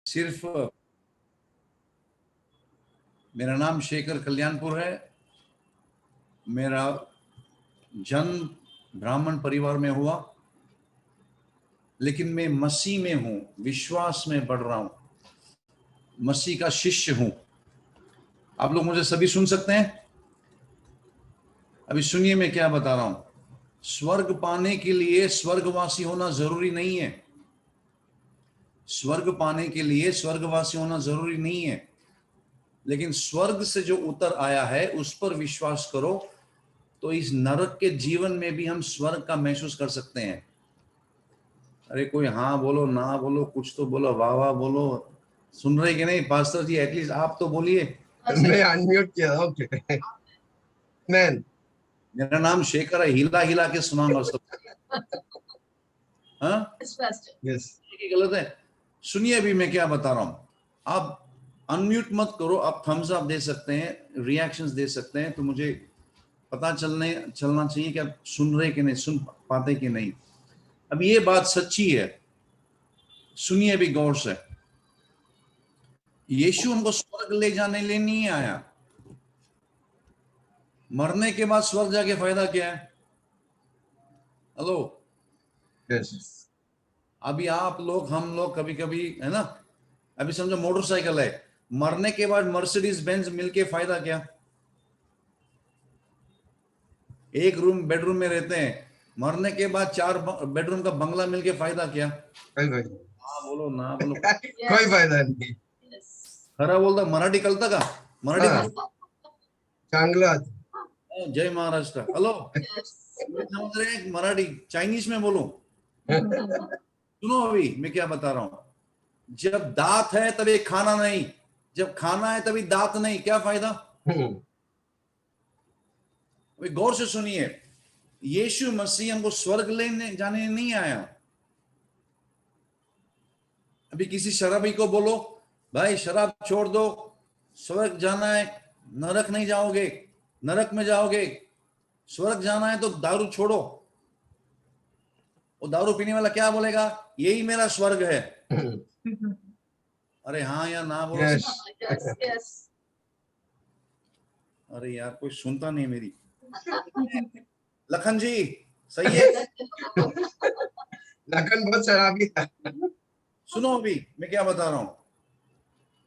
सिर्फ मेरा नाम शेखर कल्याणपुर है। मेरा जन्म ब्राह्मण परिवार में हुआ, लेकिन मैं मसीह में हूं, विश्वास में बढ़ रहा हूं, मसीह का शिष्य हूं। आप लोग मुझे सभी सुन सकते हैं? अभी सुनिए मैं क्या बता रहा हूं। स्वर्ग पाने के लिए स्वर्गवासी होना जरूरी नहीं है। स्वर्ग पाने के लिए स्वर्गवासी होना जरूरी नहीं है, लेकिन स्वर्ग से जो उतर आया है उस पर विश्वास करो तो इस नरक के जीवन में भी हम स्वर्ग का महसूस कर सकते हैं। अरे कोई हाँ बोलो, ना बोलो, कुछ तो बोलो, वाह वाह बोलो। सुन रहे कि नहीं पास्टर जी? एटलीस्ट आप तो बोलिए। मैं अनम्यूट किया। ओके मैन, मेरा नाम शेखर है, हिला हिला के सुनाऊंगा सब। हाँ यस गलत है? सुनिए अभी मैं क्या बता रहा हूं। आप अनम्यूट मत करो, आप थम्स अप दे सकते हैं, रिएक्शंस दे सकते हैं, तो मुझे पता चलना चाहिए कि आप सुन रहे कि नहीं, सुन पाते कि नहीं। अब ये बात सच्ची है, सुनिए अभी गौर से। यीशु हमको स्वर्ग ले जाने लिए नहीं आया। मरने के बाद स्वर्ग जाके फायदा क्या है? हेलो, यस अभी आप लोग, हम लोग कभी कभी, है ना, अभी समझो मोटरसाइकिल है, मरने के बाद मर्सिडीज बेंज मिलके फायदा क्या? एक रूम बेडरूम में रहते हैं, मरने के बाद 4 बेडरूम का बंगला मिलके फायदा क्या? कोई फायदा हाँ बोलो, ना बोलो, कोई फायदा नहीं। खरा बोलता मराठी कळतं का? मराठी हाँ, चांगलं जय महाराष्ट्र। हेलो, समझ रहे हैं? मराठी चाइनीज में बोलूं? सुनो अभी मैं क्या बता रहा हूं। जब दांत है तभी खाना नहीं, जब खाना है तभी दांत नहीं, क्या फायदा? अभी गौर से सुनिए, यीशु मसीह हमको स्वर्ग लेने जाने नहीं आया। अभी किसी शराबी को बोलो भाई शराब छोड़ दो, स्वर्ग जाना है, नरक नहीं जाओगे, नरक में जाओगे, स्वर्ग जाना है तो दारू छोड़ो। वो दारू पीने वाला क्या बोलेगा? यही मेरा स्वर्ग है। अरे हाँ या ना बोलो। यस अरे यार कोई सुनता नहीं मेरी। लखन जी सही है? लखन बहुत शराबी था। सुनो अभी मैं क्या बता रहा हूं।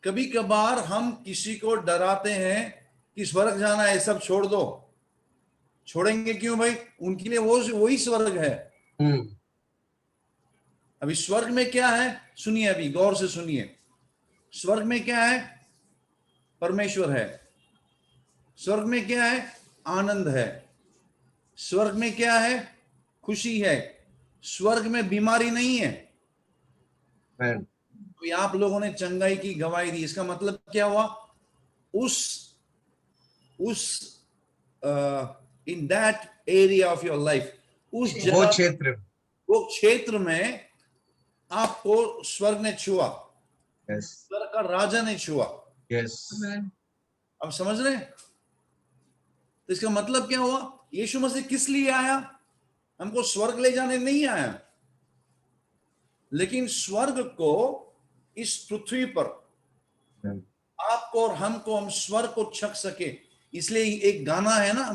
कभी कभार हम किसी को डराते हैं कि स्वर्ग जाना है, सब छोड़ दो। छोड़ेंगे क्यों भाई? उनके लिए वो वही स्वर्ग है। अभी स्वर्ग में क्या है सुनिए, अभी गौर से सुनिए। स्वर्ग में क्या है? परमेश्वर है। स्वर्ग में क्या है? आनंद है। स्वर्ग में क्या है? खुशी है। स्वर्ग में बीमारी नहीं है। तो आप लोगों ने चंगाई की गवाही दी, इसका मतलब क्या हुआ? उस in that area of your life, उस जगह, वो क्षेत्र में आपको स्वर्ग ने छुआ, स्वर्ग का राजा ने छुआ। अब समझ रहे हैं? तो इसका मतलब क्या हुआ? यीशु मसीह किस लिए आया? हमको स्वर्ग ले जाने नहीं आया, लेकिन स्वर्ग को इस पृथ्वी पर आपको और हमको, हम स्वर्ग को छक सके। इसलिए एक गाना है ना,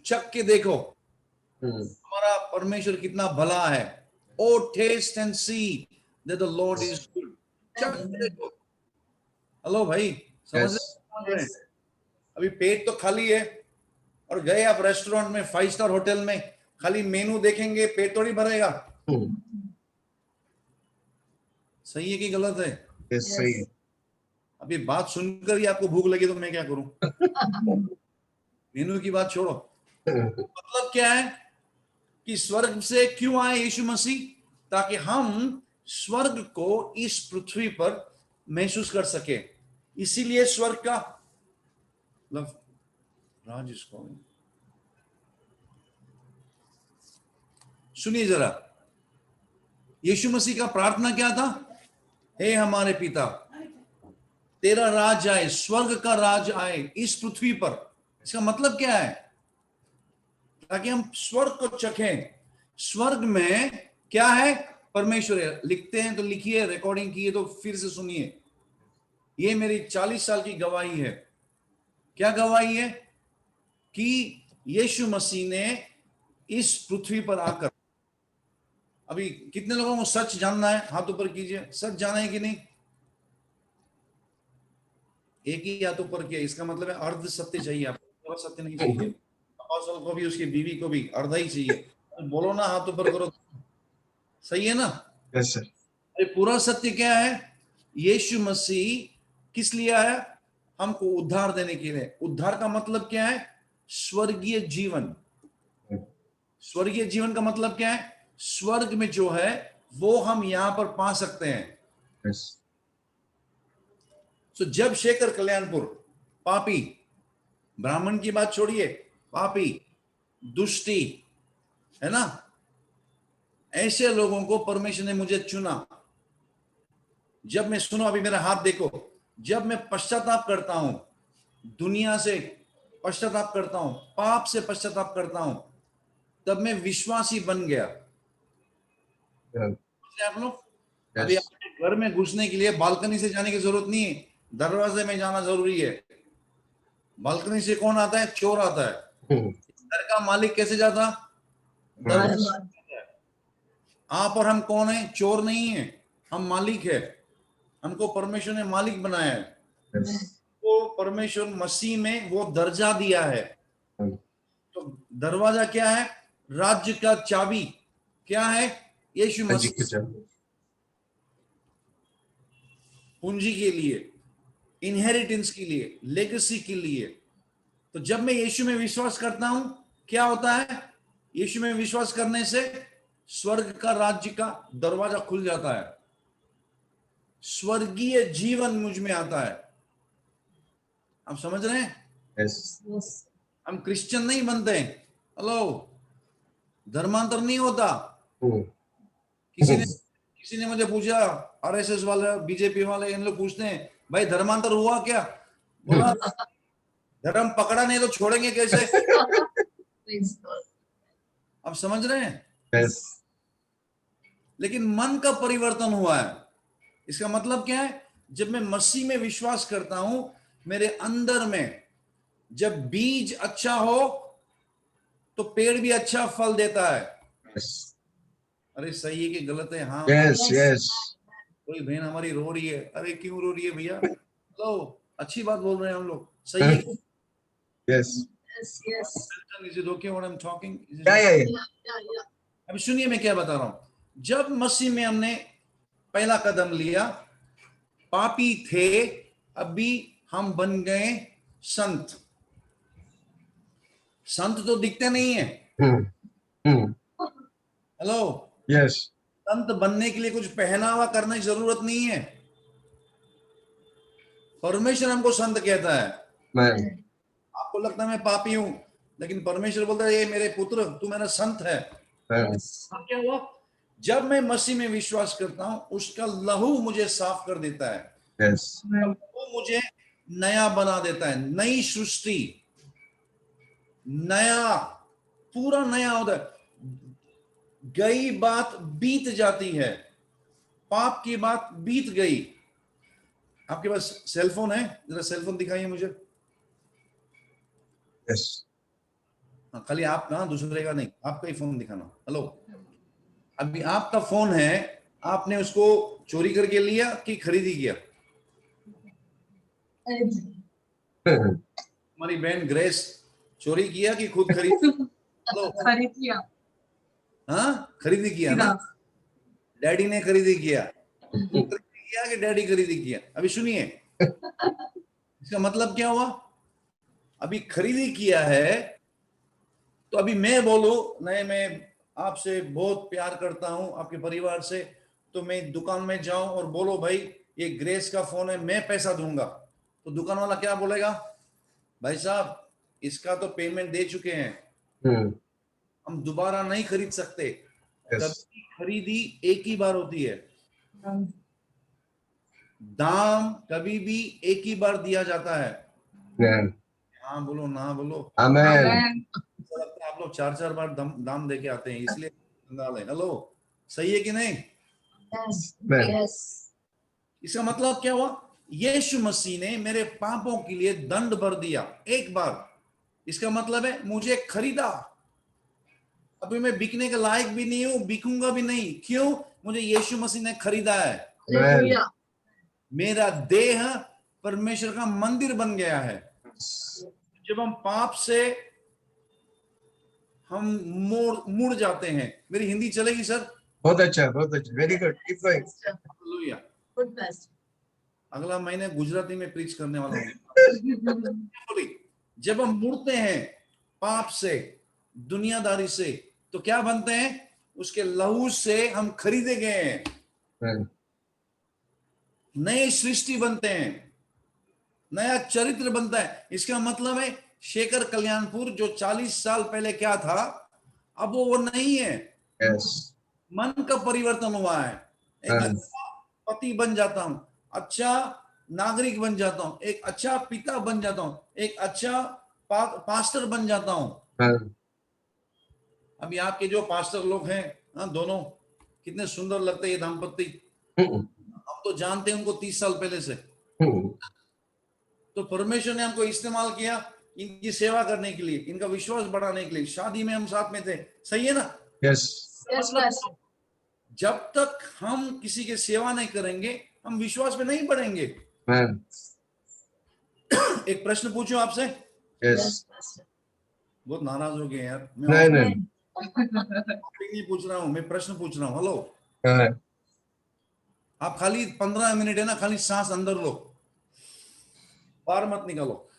चक के देखो हमारा परमेश्वर कितना भला है। O taste and see that the Lord is good. चक के देखो। हेलो भाई, समझ रहे? अभी पेट तो खाली है और गए आप रेस्टोरेंट में, 5 स्टार होटल में, खाली मेनू देखेंगे, पेट थोड़ी भरेगा। सही है कि गलत है? सही है। अभी बात सुनकर ही आपको भूख लगी तो मैं क्या करूं? मेनू की बात छोड़ो। मतलब क्या है कि स्वर्ग से क्यों आए यीशु मसीह? ताकि हम स्वर्ग को इस पृथ्वी पर महसूस कर सके। इसीलिए स्वर्ग का राज इसको सुनिए जरा। यीशु मसीह का प्रार्थना क्या था? हे हमारे पिता, तेरा राज आए, स्वर्ग का राज आए इस पृथ्वी पर। इसका मतलब क्या है? ताकि हम स्वर्ग को चखें। स्वर्ग में क्या है? परमेश्वर है। लिखते हैं तो लिखिए, रिकॉर्डिंग की है तो फिर से सुनिए। ये मेरी 40 साल की गवाही है। क्या गवाही है? कि यीशु मसीह ने इस पृथ्वी पर आकर, अभी कितने लोगों को सच जानना है? हाथ ऊपर कीजिए। सच जाना है कि नहीं? एक ही हाथ ऊपर किया, इसका मतलब है अर्ध सत्य चाहिए आपको, पूरा सत्य नहीं चाहिए। अपोस्तल को भी, उसकी बीवी को भी अर्धा ही चाहिए। बोलो ना, हाथ ऊपर करो। सही है ना? Yes sir. अरे पूरा सत्य क्या है? यीशु मसीह किस लिए आया? हमको उद्धार देने के लिए। उद्धार का मतलब क्या है? स्वर्गीय जीवन। स्वर्गीय जीवन का मतलब क्या है? स्वर्ग में जो है वो हम यहां पर पा सकते हैं। यस। तो जब शेखर कल्याणपुर पापी, ब्राह्मण की बात छोड़िए, पापी, दुष्टी, है ना, ऐसे लोगों को परमेश्वर ने मुझे चुना। जब मैं, सुनो अभी मेरा हाथ देखो, जब मैं पश्चाताप करता हूं, दुनिया से पश्चाताप करता हूं, पाप से पश्चाताप करता हूं, तब मैं विश्वासी बन गया। आप लोग अभी यस। आपके घर में घुसने के लिए बालकनी से जाने की जरूरत नहीं है, दरवाजे में जाना जरूरी है। बालकनी से कौन आता है? चोर आता है। घर का मालिक कैसे जाता? दरवाजे। आप और हम कौन है? चोर नहीं है, हम मालिक है। हमको परमेश्वर ने मालिक बनाया है। वो परमेश्वर मसीह में वो दर्जा दिया है। तो दरवाजा क्या है? राज्य का चाबी क्या है? यीशु मसीह। पूंजी के लिए, इनहेरिटेंस के लिए, लेगेसी के लिए। तो जब मैं यीशु में विश्वास करता हूं, क्या होता है? यीशु में विश्वास करने से स्वर्ग का राज्य का दरवाजा खुल जाता है। स्वर्गीय जीवन मुझ में आता है। आप समझ रहे हैं? यस। हम क्रिश्चियन नहीं बनते। हेलो, धर्मांतर नहीं होता। किसी ने मुझे पूछा, आरएसएस वाले, बीजेपी वाले, इन लोग पूछते हैं भाई धर्मांतर हुआ क्या? बोला धर्म पकड़ा नहीं तो छोड़ेंगे कैसे? आप समझ रहे हैं? यस। लेकिन मन का परिवर्तन हुआ है। इसका मतलब क्या है? जब मैं मसीह में विश्वास करता हूं, मेरे अंदर में जब बीज अच्छा हो तो पेड़ भी अच्छा फल देता है। अरे सही है कि गलत है? हाँ। यस। यस। कोई बहन हमारी रो रही है। अरे क्यों रो रही है भैया? तो अच्छी बात बोल रहे हैं हम लोग। सही है। Yes. Is it okay what I'm talking? Is it या okay? या अभी सुनिए मैं क्या बता रहा हूं। जब मसीह में हमने पहला कदम लिया, पापी थे, अभी हम बन गए संत। संत तो दिखते नहीं है। Hello, yes. संत बनने के लिए कुछ पहनावा करने की जरूरत नहीं है। परमेश्वर हमको संत कहता है। मैन। आपको लगता है मैं पापी हूं, लेकिन परमेश्वर बोलता है ये मेरे पुत्र, तू मेरा संत है। क्या हुआ? जब मैं मसीह में विश्वास करता हूं, उसका लहू मुझे साफ कर देता है। यस। वो मुझे नया बना देता है। नई सृष्टि, नया, पूरा नया होता है। गई बात बीत जाती है, पाप की बात बीत गई। आपके पास सेलफोन है? जरा सेलफोन दिखाइए मुझे। यस। हाँ, खाली आप ना, दूसरे का नहीं, आपका ही फोन दिखाना। हेलो, अभी आपका फोन है, आपने उसको चोरी करके लिया कि खरीदी किया? हमारी बहन ग्रेस चोरी किया कि खुद खरीद? हेलो, खरीद लिया। हाँ, खरीदी किया ना? डैडी ने खरीदी किया। वो खरीदी किया कि डैडी खरीदी किया? अभी सुनिए, इसका मतलब क्या हुआ? अभी खरीदी किया है तो अभी मैं बोलूं नहीं, मैं आपसे बहुत प्यार करता हूं, आपके परिवार से, तो मैं दुकान में जाऊं और बोलो भाई ये ग्रेस का फोन है, मैं पैसा दूंगा, तो दुकान वाला क्या बोलेगा? भाई साहब इसका तो पेमेंट दे चुके हैं, हम दोबारा नहीं खरीद सकते। कभी खरीदी एक ही बार होती है। दाम कभी भी एक ही बार दिया जाता है। हाँ बोलो ना बोलो। आमेन। लगता है आप लोग 4-4 बार दाम दे के आते हैं, इसलिए कंगाल है। हेलो, सही है कि नहीं? Yes. Amen. Yes. इसका मतलब क्या हुआ? यीशु मसीह ने मेरे पापों के लिए दंड भर दिया एक बार। इसका मतलब है मुझे खरीदा। अभी मैं बिकने के लायक भी नहीं हूं, बिकूंगा भी नहीं। क्यों? मुझे यीशु मसीह ने खरीदा है। Hallelujah. मेरा देह परमेश्वर का मंदिर बन गया है। जब हम पाप से हम मुड़ जाते हैं। मेरी हिंदी चलेगी सर? बहुत अच्छा, बहुत अच्छा, very good, keep going. Hallelujah. Good pastor. अगला महीने गुजराती में प्रीच करने वाला हूँ। जब हम मुड़ते हैं पाप से, दुनियादारी से, तो क्या बनते हैं? उसके लहू से हम खरीदे गए हैं। नए सृष्टि बनते हैं, नया चरित्र बनता है। इसका मतलब है शेखर कल्याणपुर जो 40 साल पहले क्या था, अब वो नहीं है। Yes. मन का परिवर्तन हुआ है। एक हाँ। अच्छा पति बन जाता हूं, अच्छा नागरिक बन जाता हूं, एक अच्छा पिता बन जाता हूं, एक अच्छा पास्टर बन जाता हूं। हाँ। अभी आपके जो पास्टर लोग हैं, हाँ, दोनों कितने सुंदर लगते हैं ये दाम्पत्य। हम तो जानते हैं उनको 30 साल पहले से। तो परमेश्वर ने हमको इस्तेमाल किया इनकी सेवा करने के लिए, इनका विश्वास बढ़ाने के लिए। शादी में हम साथ में थे, सही है ना? Yes. Yes, pastor. जब तक हम किसी की सेवा नहीं करेंगे, हम विश्वास में नहीं बढ़ेंगे। Man. एक प्रश्न पूछूं आपसे? Yes. Yes, pastor. बहुत नाराज हो गए यार। मैं नहीं नहीं। टॉपिक नहीं पूछ रहा हूं, मैं प्रश्न पूछ रहा हूं। हेलो, हाँ। आप खाली 15 मिनट है ना, खाली सांस अंदर लो, बाहर मत निकालो।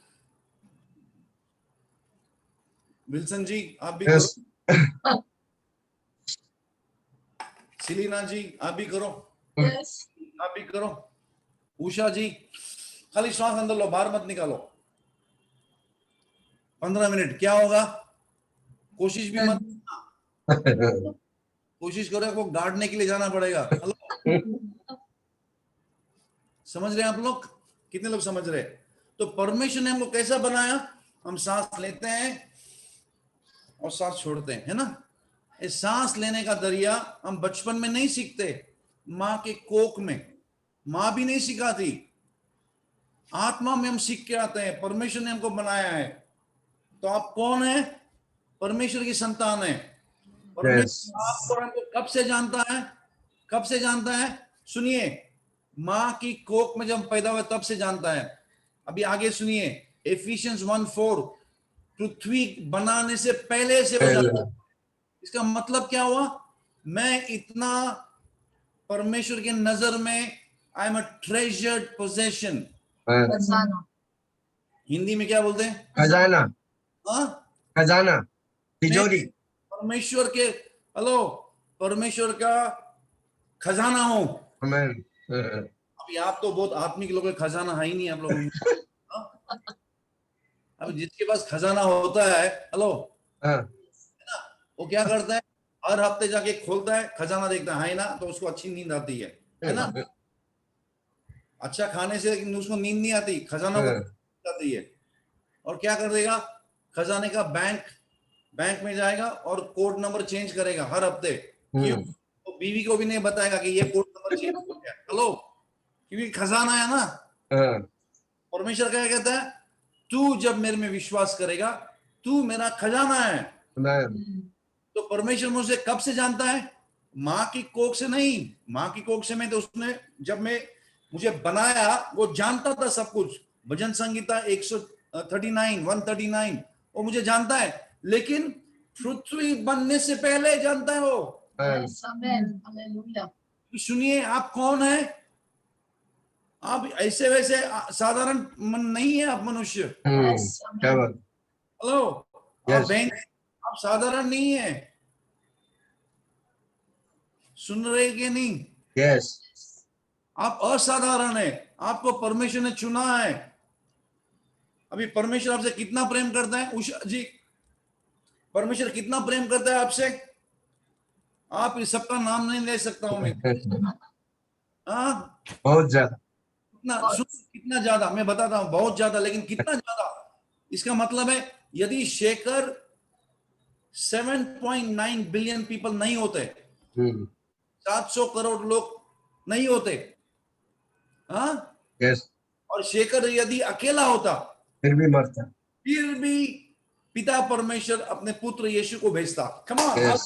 विल्सन जी आप भी Yes. करो, सिलीना जी आप भी करो, Yes. आप भी करो, उषा जी खाली सांस अंदर लो, बाहर मत निकालो। 15 मिनट क्या होगा? कोशिश भी मत, कोशिश करो को गाड़ने के लिए जाना पड़ेगा। हेलो, समझ रहे हैं आप लोग? कितने लोग समझ रहे हैं? तो परमेश्वर ने हमको कैसा बनाया? हम सांस लेते हैं और सांस छोड़ते हैं, है ना? इस सांस लेने का दरिया हम बचपन में नहीं सीखते, माँ के कोख में माँ भी नहीं सिखाती, आत्मा में हम सीख के आते हैं। परमेश्वर ने हमको बनाया है। तो आप कौन है? परमेश्वर की संतान है। परमेश्वर आपको और हमको कब से जानता है? कब से जानता है? सुनिए, माँ की कोख में जब पैदा हुए तब से जानता है। अभी आगे सुनिए, एफिशियंस 1:4, पृथ्वी बनाने से पहले से वो जानता है। इसका मतलब क्या हुआ? मैं इतना परमेश्वर के नजर में I am a treasured possession. Khazana. Hindi में क्या बोलते हैं? खजाना। हाँ, खजाना, मैं तिजोरी। परमेश्वर के, हेलो, परमेश्वर का खजाना हूं। Amen. अभी आप तो बहुत आत्मिक लोग हैं, खजाना है ही नहीं आप लोगों में। हाँ? अब जिसके पास खजाना होता है, हेलो, हाँ। वो क्या करता है? हर हफ्ते जाके खोलता है, खजाना देखता है ना, तो उसको अच्छी नींद आती है ना? अच्छा खाने से उसको नींद नहीं आती, खजाना को आती है। और क्या कर देगा? खजाने का बैंक में जाएगा और कोड नंबर चेंज करेगा हर हफ्ते। क्यों? तो बीवी को भी नहीं बताएगा कि ये कोड नंबर चेंज हो गया। हेलो, क्योंकि खजाना है ना। परमेश्वर क्या कहता है? तू जब मेरे में विश्वास करेगा, तू मेरा खजाना है। तो परमेश्वर मुझे कब से जानता है? माँ की कोख से नहीं। माँ की कोख से मैं तो उसने जब मैं मुझे बनाया वो जानता था सब कुछ। भजन संगीता 139 वो मुझे जानता है, लेकिन पृथ्वी बनने से पहले जानता है वो। Yes, amen. Hallelujah. सुनिए, आप कौन है? आप ऐसे वैसे साधारण मन नहीं है, आप मनुष्य। Yes, क्या amen. बात। हेलो, आप Yes. बहन, आप साधारण नहीं है। सुन रहे कि नहीं? Yes. आप असाधारण है। आपको परमेश्वर ने चुना है। अभी परमेश्वर आपसे कितना प्रेम करता है उषा जी? परमेश्वर कितना प्रेम करता है आपसे? आप इस सबका नाम नहीं ले सकता हूं मैं। हाँ, बहुत ज्यादा। कितना ज्यादा मैं बताता हूं, बहुत ज्यादा, लेकिन कितना ज्यादा? इसका मतलब है यदि शेखर 7.9 बिलियन पीपल नहीं होते, 700 करोड़ लोग नहीं होते। हाँ, Yes. और शेखर यदि अकेला होता फिर भी मरता. फिर भी पिता परमेश्वर अपने पुत्र यीशु को भेजता। Come on, Yes.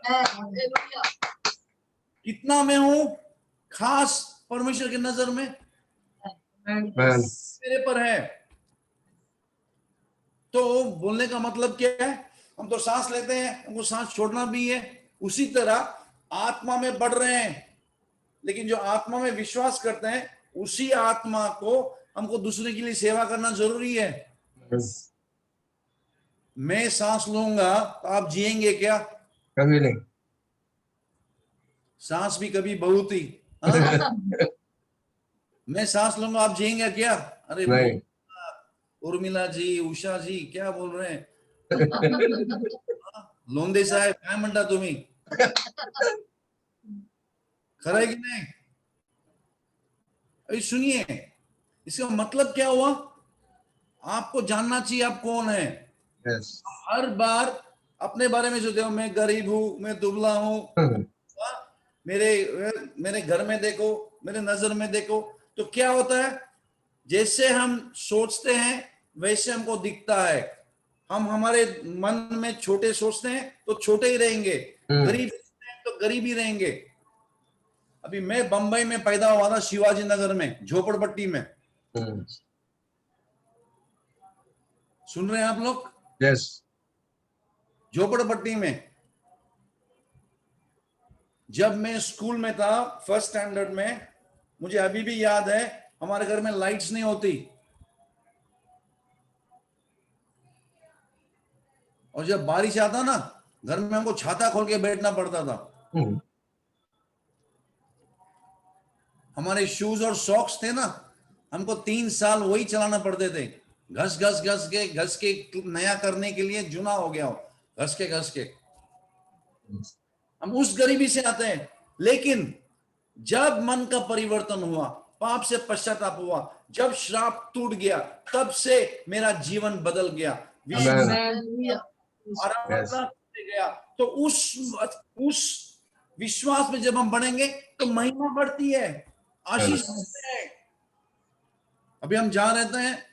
Hallelujah. कितना मैं हूं खास परमेश्वर की नजर में, Man. मेरे पर है। तो बोलने का मतलब क्या है, हम तो सांस लेते हैं, हमको सांस छोड़ना भी है। उसी तरह आत्मा में बढ़ रहे हैं, लेकिन जो आत्मा में विश्वास करते हैं उसी आत्मा को हमको दूसरे के लिए सेवा करना जरूरी है। मैं सांस लूंगा तो आप जिएंगे क्या? कभी नहीं. सांस भी कभी बहुत ही। हाँ? मैं सांस लूंगा आप जिएंगे क्या? अरे नहीं. उर्मिला जी, उषा जी क्या बोल रहे हैं? लोंदे साहेब काय म्हणता तुम्ही? खरं है कि नहीं? अभी सुनिए, इसका मतलब क्या हुआ? आपको जानना चाहिए आप कौन है। Yes. हर बार अपने बारे में सोचते हो, मैं गरीब हूं, मैं दुबला हूं, मेरे मेरे घर में देखो, मेरे नजर में देखो। तो क्या होता है, जैसे हम सोचते हैं वैसे हमको दिखता है। हम हमारे मन में छोटे सोचते हैं तो छोटे ही रहेंगे, गरीब सोचते हैं तो गरीब ही रहेंगे। अभी मैं बंबई में पैदा हुआ था, शिवाजी नगर में, झोपड़पट्टी में। सुन रहे हैं आप लोग? Yes. झोपड़पट्टी में जब मैं स्कूल में था, फर्स्ट स्टैंडर्ड में, मुझे अभी भी याद है, हमारे घर में लाइट्स नहीं होती और जब बारिश आता ना, घर में हमको छाता खोल के बैठना पड़ता था। हमारे शूज और सॉक्स थे ना, हमको 3 साल वही चलाना पड़ते थे। घस के नया करने के लिए जुना हो गया हो, घस के। हम उस गरीबी से आते हैं, लेकिन जब मन का परिवर्तन हुआ, पाप से पश्चाताप हुआ, जब श्राप टूट गया, तब से मेरा जीवन बदल गया। विश्वास Hallelujah. आराधना करते गया। तो उस विश्वास में जब हम बढ़ेंगे तो महिमा बढ़ती है, आशीष बढ़ते हैं। अभी हम जहां रहते हैं,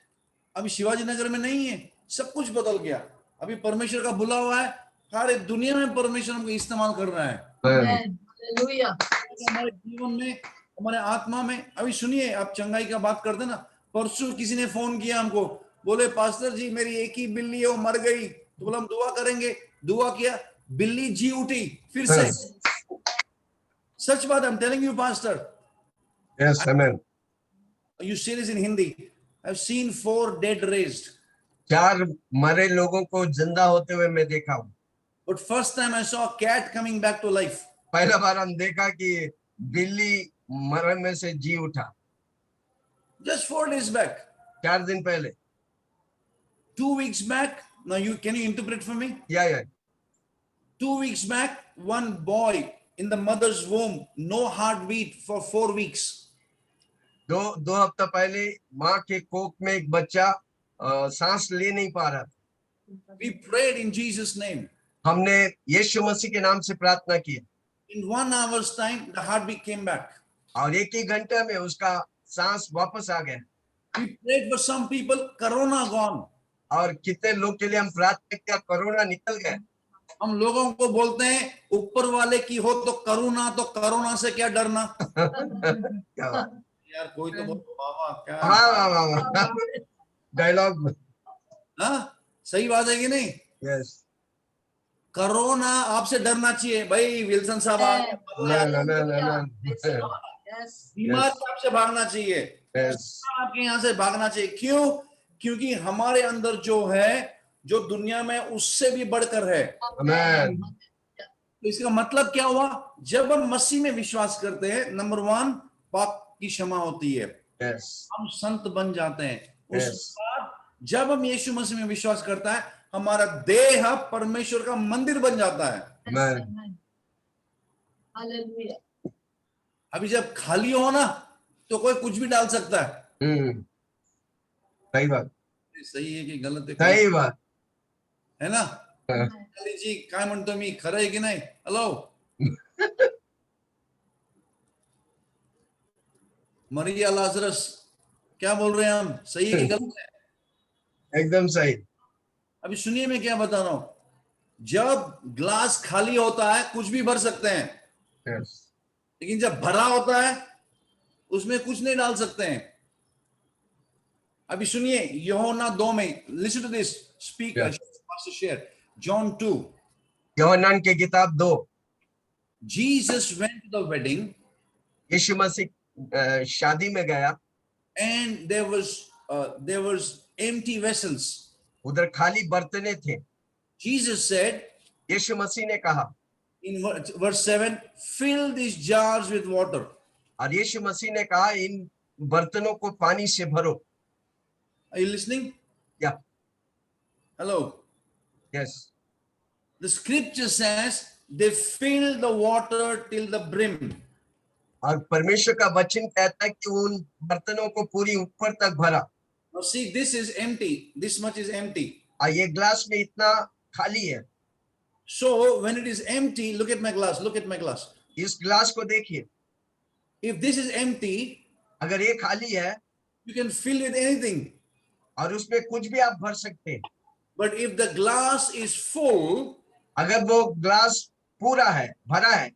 अभी शिवाजी नगर में नहीं है, सब कुछ बदल गया। अभी परमेश्वर का बुला हुआ है, सारे दुनिया में परमेश्वर हमको इस्तेमाल कर रहा है, Amen. Hallelujah. हमारे जीवन में, हमारे आत्मा में। अभी सुनिए, आप चंगाई का बात करते ना, परसों किसी ने फोन किया हमको, बोले पास्टर जी मेरी एक ही बिल्ली है, वो मर गई। तो बोला हम दुआ करेंगे। दुआ किया, बिल्ली जी उठी फिर से। सच बात, I am telling you pastor. Yes. Amen. You see this in Hindi. I've seen 4 dead raised. 4 मरे लोगों को जिंदा होते हुए मैं देखा हूँ. But first time I saw a cat coming back to life. पहला बार हम देखा कि बिल्ली मरण में से जी उठा. Just 4 days back. 4 दिन पहले. 2 weeks back. Now can you interpret for me? Yeah. 2 weeks back, one boy in the mother's womb, no heartbeat for 4 weeks. 2 हफ्ता पहले माँ के कोख में एक बच्चा सांस ले नहीं पा रहा. We prayed in Jesus' name. हमने यीशु मसीह के नाम से प्रार्थना की. In 1 hour's time, the heartbeat came back. और 1 घंटे में उसका सांस वापस आ गया. We prayed for some people, corona gone. और कितने लोग के लिए हम प्रार्थना किया, कोरोना निकल गया. हम लोगों को बोलते हैं ऊपर वाले की हो तो करुणा, तो कोरोना से क्या डरना। यार कोई तो बोलो बाबा क्या। हाँ डायलॉग. हाँ, सही बात है कि नहीं? यस. कोरोना आपसे डरना चाहिए भाई। विल्सन साहब बीमार आपसे भागना चाहिए, आपके यहाँ से भागना चाहिए। क्यों? क्योंकि हमारे अंदर जो है, जो दुनिया में उससे भी बढ़कर है। तो इसका मतलब क्या हुआ? जब हम मसीह में विश्वास करते हैं, नंबर 1 पाप की क्षमा होती है, हम संत बन जाते हैं। उसके बाद जब हम यीशु मसीह में विश्वास करता है, हमारा देह परमेश्वर का मंदिर बन जाता है। अभी जब खाली हो ना, तो कोई कुछ भी डाल सकता है। सही बात. सही है कि गलत है? सही बात है ना? जी काय म्हणतो मी, खरं आहे की नाही? हॅलो मरिया लाजरस, क्या बोल रहे हैं हम, सही है कि गलत है? एकदम सही। अभी सुनिए मैं क्या बता रहा हूं, जब ग्लास खाली होता है कुछ भी भर सकते हैं, Yes. लेकिन जब भरा होता है उसमें कुछ नहीं डाल सकते हैं। अभी सुनिए यूहन्ना 2 में, listen to this, speak Yes. Pastor share, John 2, यूहन्ना की किताब 2। Jesus went to the wedding यीशु मसीह शादी में गया, and there was empty vessels. उधर खाली बर्तने थे। Jesus said यीशु मसीह ने कहा in verse 7, fill these jars with water. और यीशु मसीह ने कहा इन बर्तनों को पानी से भरो। Are you listening? Yeah. Hello. Yes. The scripture says they filled the water till the brim. और परमेश्वर का वचन कहता है कि उन बर्तनों को पूरी ऊपर तक भरा। Now see, this is empty. This much is empty. और ये ग्लास में इतना खाली है। So when it is empty, look at my glass. Look at my glass. इस ग्लास को देखिए, If this is empty, अगर ये खाली है you can fill with anything. और उसमें कुछ भी आप भर सकते हैं। But if the glass is full, अगर वो ग्लास पूरा है, भरा है,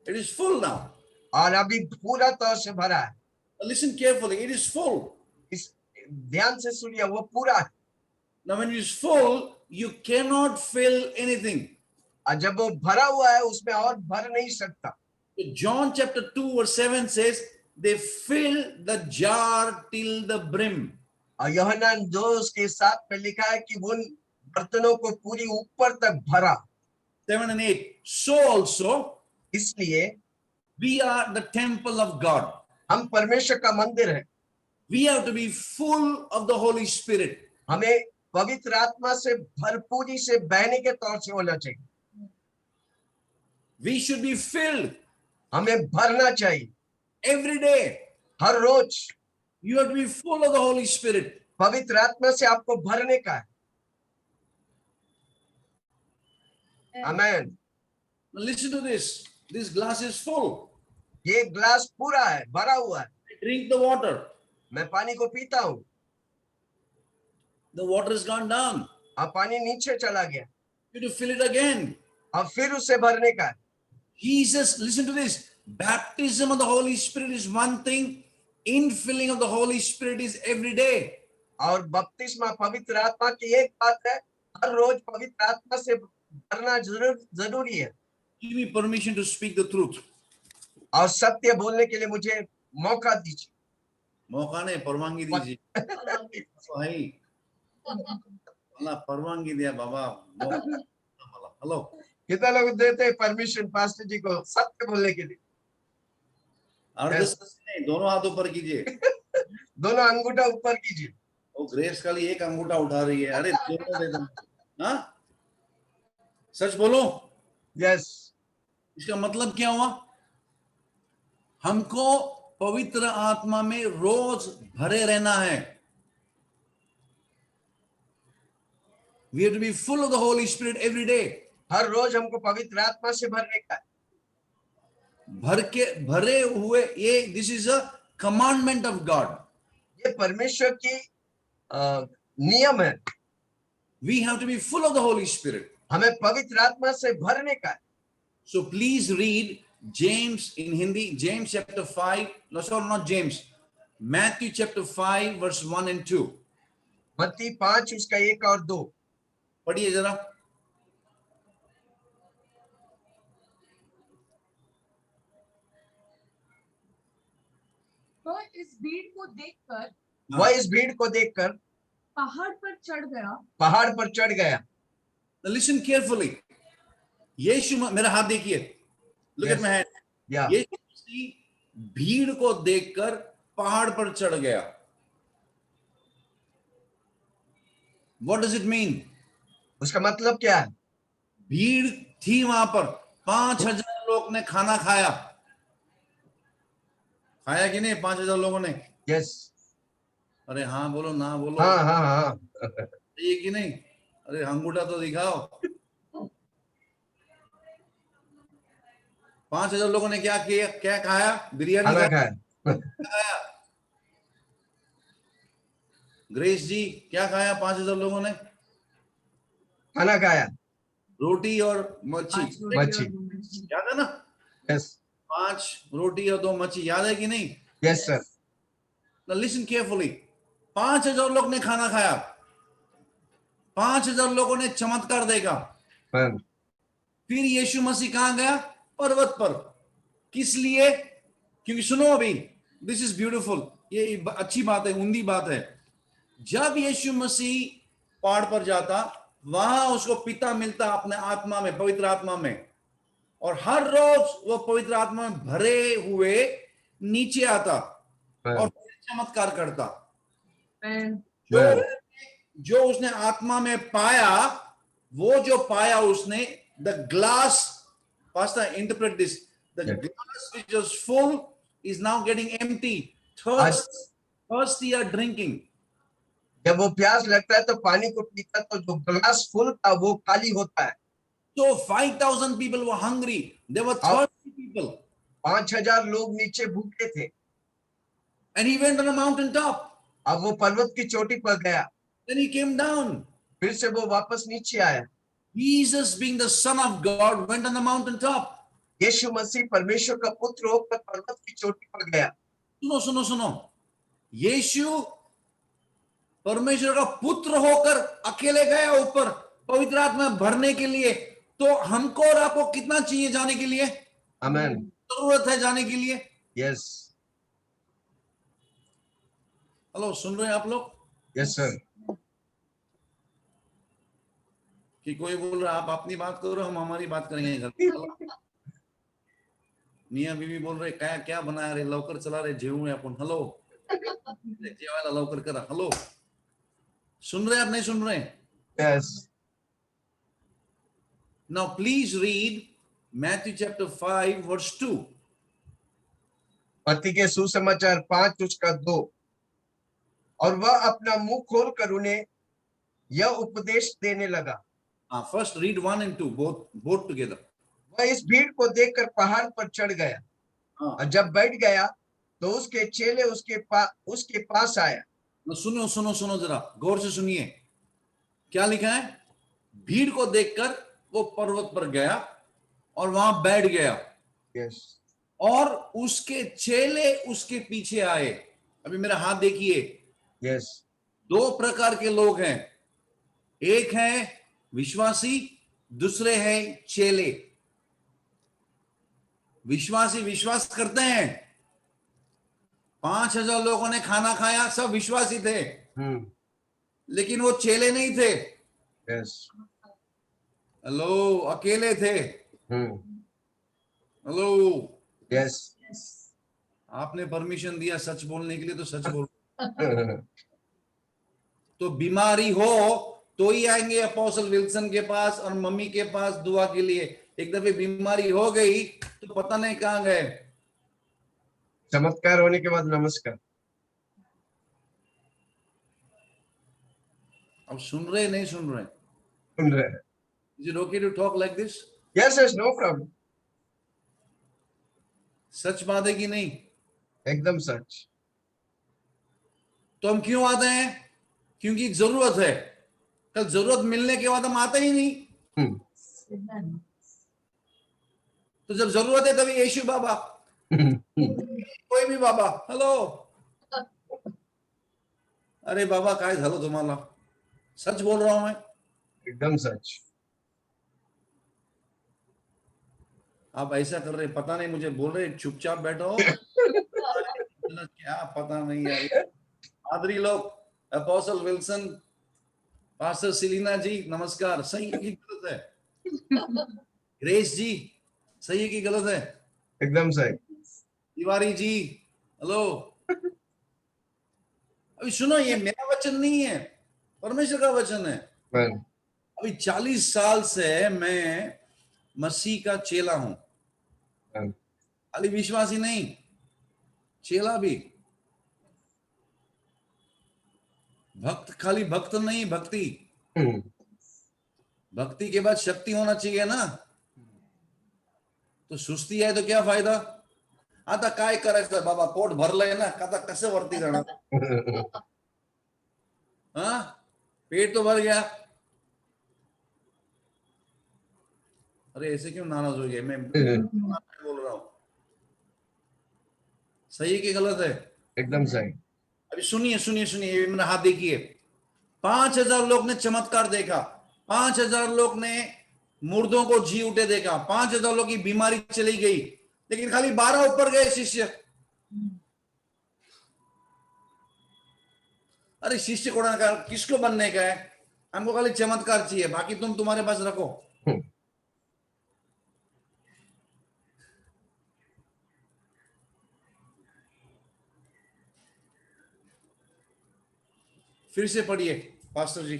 it is full now. और अभी पूरा तौर से भरा है, Listen carefully. It is full. इस ध्यान से सुनिए, वो पूरा है। Now, when it is full, you cannot fill anything. और जब वो भरा हुआ है उसमें और भर नहीं सकता। John chapter 2 verse 7 says, they filled the jar till the brim. और यूहन्ना 2 उसके 7 में लिखा है कि उन बर्तनों को पूरी ऊपर तक भरा। 7 and 8. So also, इसलिए we are the temple of God. हम परमेश्वर का मंदिर है। We have to be full of the Holy Spirit. हमें पवित्र आत्मा से भरपूरी से बहने के तौर से होना चाहिए। We should be filled हमें भरना चाहिए every day. Her rose. You have to be full of the Holy Spirit. पवित्र आत्मा से आपको भरने का है। आमेन। Now listen to this. This glass is full. ये ग्लास पूरा है, भरा हुआ है। I drink the water. मैं पानी को पीता हूँ, The water has gone down. अब पानी नीचे चला गया, You have to fill it again. अब फिर उससे भरने का है। Jesus, listen to this. Baptism of the Holy Spirit is one thing. Infilling of the Holy Spirit is every day. और बपतिस्मा पवित्र आत्मा की एक बात है, हर रोज पवित्र आत्मा से भरना जरूरी है। Give me permission to speak the truth. और सत्य बोलने के लिए मुझे मौका दीजिए। मौका नहीं, परवानगी दीजिए। भाई, अल्लाह परवानगी दिया बाबा। हेलो, कितना लोग देते हैं परमिशन पास्टर जी को सत्य बोलने के लिए? नहीं, दोनों हाथ ऊपर कीजिए। दोनों अंगूठा ऊपर कीजिए। वो ग्रेस खाली एक अंगूठा उठा रही है। अरे दोनों दे दो। हाँ, सच बोलो। यस। इसका मतलब क्या हुआ? हमको पवित्र आत्मा में रोज भरे रहना है। We have to be full of the Holy Spirit every day. हर रोज हमको पवित्र आत्मा से भरने का है। भरे हुए ये, this is a commandment of God. ये परमेश्वर की नियम है। We have to be full of the Holy Spirit. हमें पवित्र आत्मा से भरने का है। So please read James in Hindi, James chapter 5, no, sorry, not James, Matthew chapter 5 verse 1 and 2. मत्ती 5 उसका 1 और 2 पढ़िए जरा। वह इस भीड़ को देखकर पहाड़ पर चढ़ गया। Now listen carefully. यीशु, मेरा हाथ देखिए। Look at my hand. या यीशु मसीह भीड़ को देखकर पहाड़ पर चढ़ गया। What does it mean? उसका मतलब क्या है? भीड़ थी वहां पर, 5,000 लोग ने खाना खाया कि नहीं? 5,000 लोगों ने। यस। अरे हाँ बोलो, ना बोलो। हाँ हाँ हाँ। ये कि नहीं? अरे अंगूठा तो दिखाओ। 5,000 लोगों ने क्या किया, क्या खाया? बिरयानी खाना खाया। खाया। ग्रेस जी क्या खाया 5,000 लोगों ने? खाना खाया। रोटी और मच्छी। मच्छी। याद है ना? यस 5 रोटी और 2 मच्छी, याद है कि नहीं? Yes sir. Now listen carefully. 5,000 लोग ने खाना खाया। 5,000 लोगों ने चमत्कार देखा। फिर यीशु मसीह कहां गया? पर्वत पर। किस लिए? क्योंकि सुनो अभी, दिस इज ब्यूटीफुल, ये अच्छी बात है, उम्दी बात है। जब यीशु मसीह पहाड़ पर जाता, वहां उसको पिता मिलता अपने आत्मा में, पवित्र आत्मा में, और हर रोज वो पवित्र आत्मा में भरे हुए नीचे आता और चमत्कार करता। जो उसने आत्मा में पाया, वो जो पाया उसने, the glass, pastor interpret this, the glass which was full is now getting empty. Thirsty are drinking. जब वो प्यास लगता है तो पानी को पीता, तो जो ग्लास फुल था वो खाली होता है। So 5,000 people were hungry. There were 30 people. 5,000 लोग नीचे भूखे थे। And he went on a mountain top. अब वो पर्वत की चोटी पर गया। Then he came down. फिर से वो वापस नीचे आया। Jesus, being the Son of God, went on the mountain top. यीशु मसीह परमेश्वर का पुत्र होकर पर्वत की चोटी पर गया। सुनो सुनो सुनो, यीशु परमेश्वर का पुत्र होकर अकेले गया ऊपर पवित्र आत्मा भरने के लिए। तो हमको और आपको कितना चाहिए जाने के लिए? आमेन। जरूरत है जाने के लिए। यस। हेलो, सुन रहे हैं आप लोग? Yes sir. कि कोई बोल रहा है आप अपनी बात करो, हम हमारी बात करेंगे घर पे। मियाँ बीवी बोल रहे क्या क्या बनाया रे, लवकर चला रे, जेवू है अपन। हेलो, जेवायला लवकर करा। हेलो, सुन रहे आप नहीं सुन रहे? Yes. Now please read Matthew chapter 5 verse 2. मत्ती के सुसमाचार 5 उसका 2। और वह अपना मुंह खोलकर उन्हें यह उपदेश देने लगा। First read 1 and 2 both together. वह इस भीड़ को देखकर पहाड़ पर चढ़ गया, और जब बैठ गया तो उसके चेले उसके पास आया। सुनो सुनो सुनो, जरा गौर से सुनिए, क्या लिखा है? भीड़ को देखकर वो पर्वत पर गया और वहां बैठ गया। यस। और उसके चेले उसके पीछे आए। अभी मेरा हाथ देखिए। यस। 2 प्रकार के लोग हैं, एक है विश्वासी, दूसरे हैं चेले। विश्वासी विश्वास करते हैं। 5,000 लोगों ने खाना खाया, सब विश्वासी थे, लेकिन वो चेले नहीं थे। यस। हेलो, अकेले थे। हेलो। यस। आपने परमिशन दिया सच बोलने के लिए, तो सच बोल। तो बीमारी हो तो ही आएंगे अपोस्टल विल्सन के पास और मम्मी के पास दुआ के लिए। एक दफे बीमारी हो गई तो पता नहीं कहां गए। चमत्कार होने के बाद नमस्कार। अब सुन रहे नहीं सुन रहे? सुन रहे। Is it okay to talk like this? Yes, yes, no problem. सच बात है कि नहीं? एकदम सच। तो हम क्यों आते हैं? क्योंकि जरूरत है। कल जरूरत मिलने के बाद हम आते ही नहीं। तो जब जरूरत है तभी यीशु बाबा, कोई भी बाबा, हेलो, अरे बाबा काय झालं तुम्हाला? सच बोल रहा हूं मैं। एकदम सच। आप ऐसा कर रहे, पता नहीं, मुझे बोल रहे चुपचाप बैठो। क्या पता नहीं है। आदरी लोग, अपोस्टल विल्सन, पास्टर सिलीना जी नमस्कार। सही है कि गलत है? ग्रेस जी सही है कि गलत है? एकदम सही। तिवारी जी हेलो। अभी सुनो, ये मेरा वचन नहीं है, परमेश्वर का वचन है। अभी 40 साल से मैं मसीह का चेला हूं। खाली विश्वासी नहीं, चेला भी। भक्त, खाली भक्त नहीं, भक्ति। भक्ति के बाद शक्ति होना चाहिए ना। तो सुस्ती आहे तो क्या फायदा. आता काय करायचं बाबा, पोट भरलंय ना, आता कसं वरती जाणार. हाँ, पेट तो भर गया. अरे ऐसे क्यों नाराज हो गए, मैं बोल रहा हूं. सही है कि गलत है. एकदम सही. अभी सुनिए सुनिए सुनिए, मेरा हाथ देखिए. 5,000 लोग ने चमत्कार देखा. 5,000 लोग ने मुर्दों को जी उठे देखा. 5,000 लोग की बीमारी चली गई. लेकिन खाली 12 ऊपर गए शिष्य. अरे शिष्य को किसको बनने का है, हमको खाली चमत्कार चाहिए, बाकी तुम तुम्हारे पास रखो. फिर से पढ़िए पास्टर जी.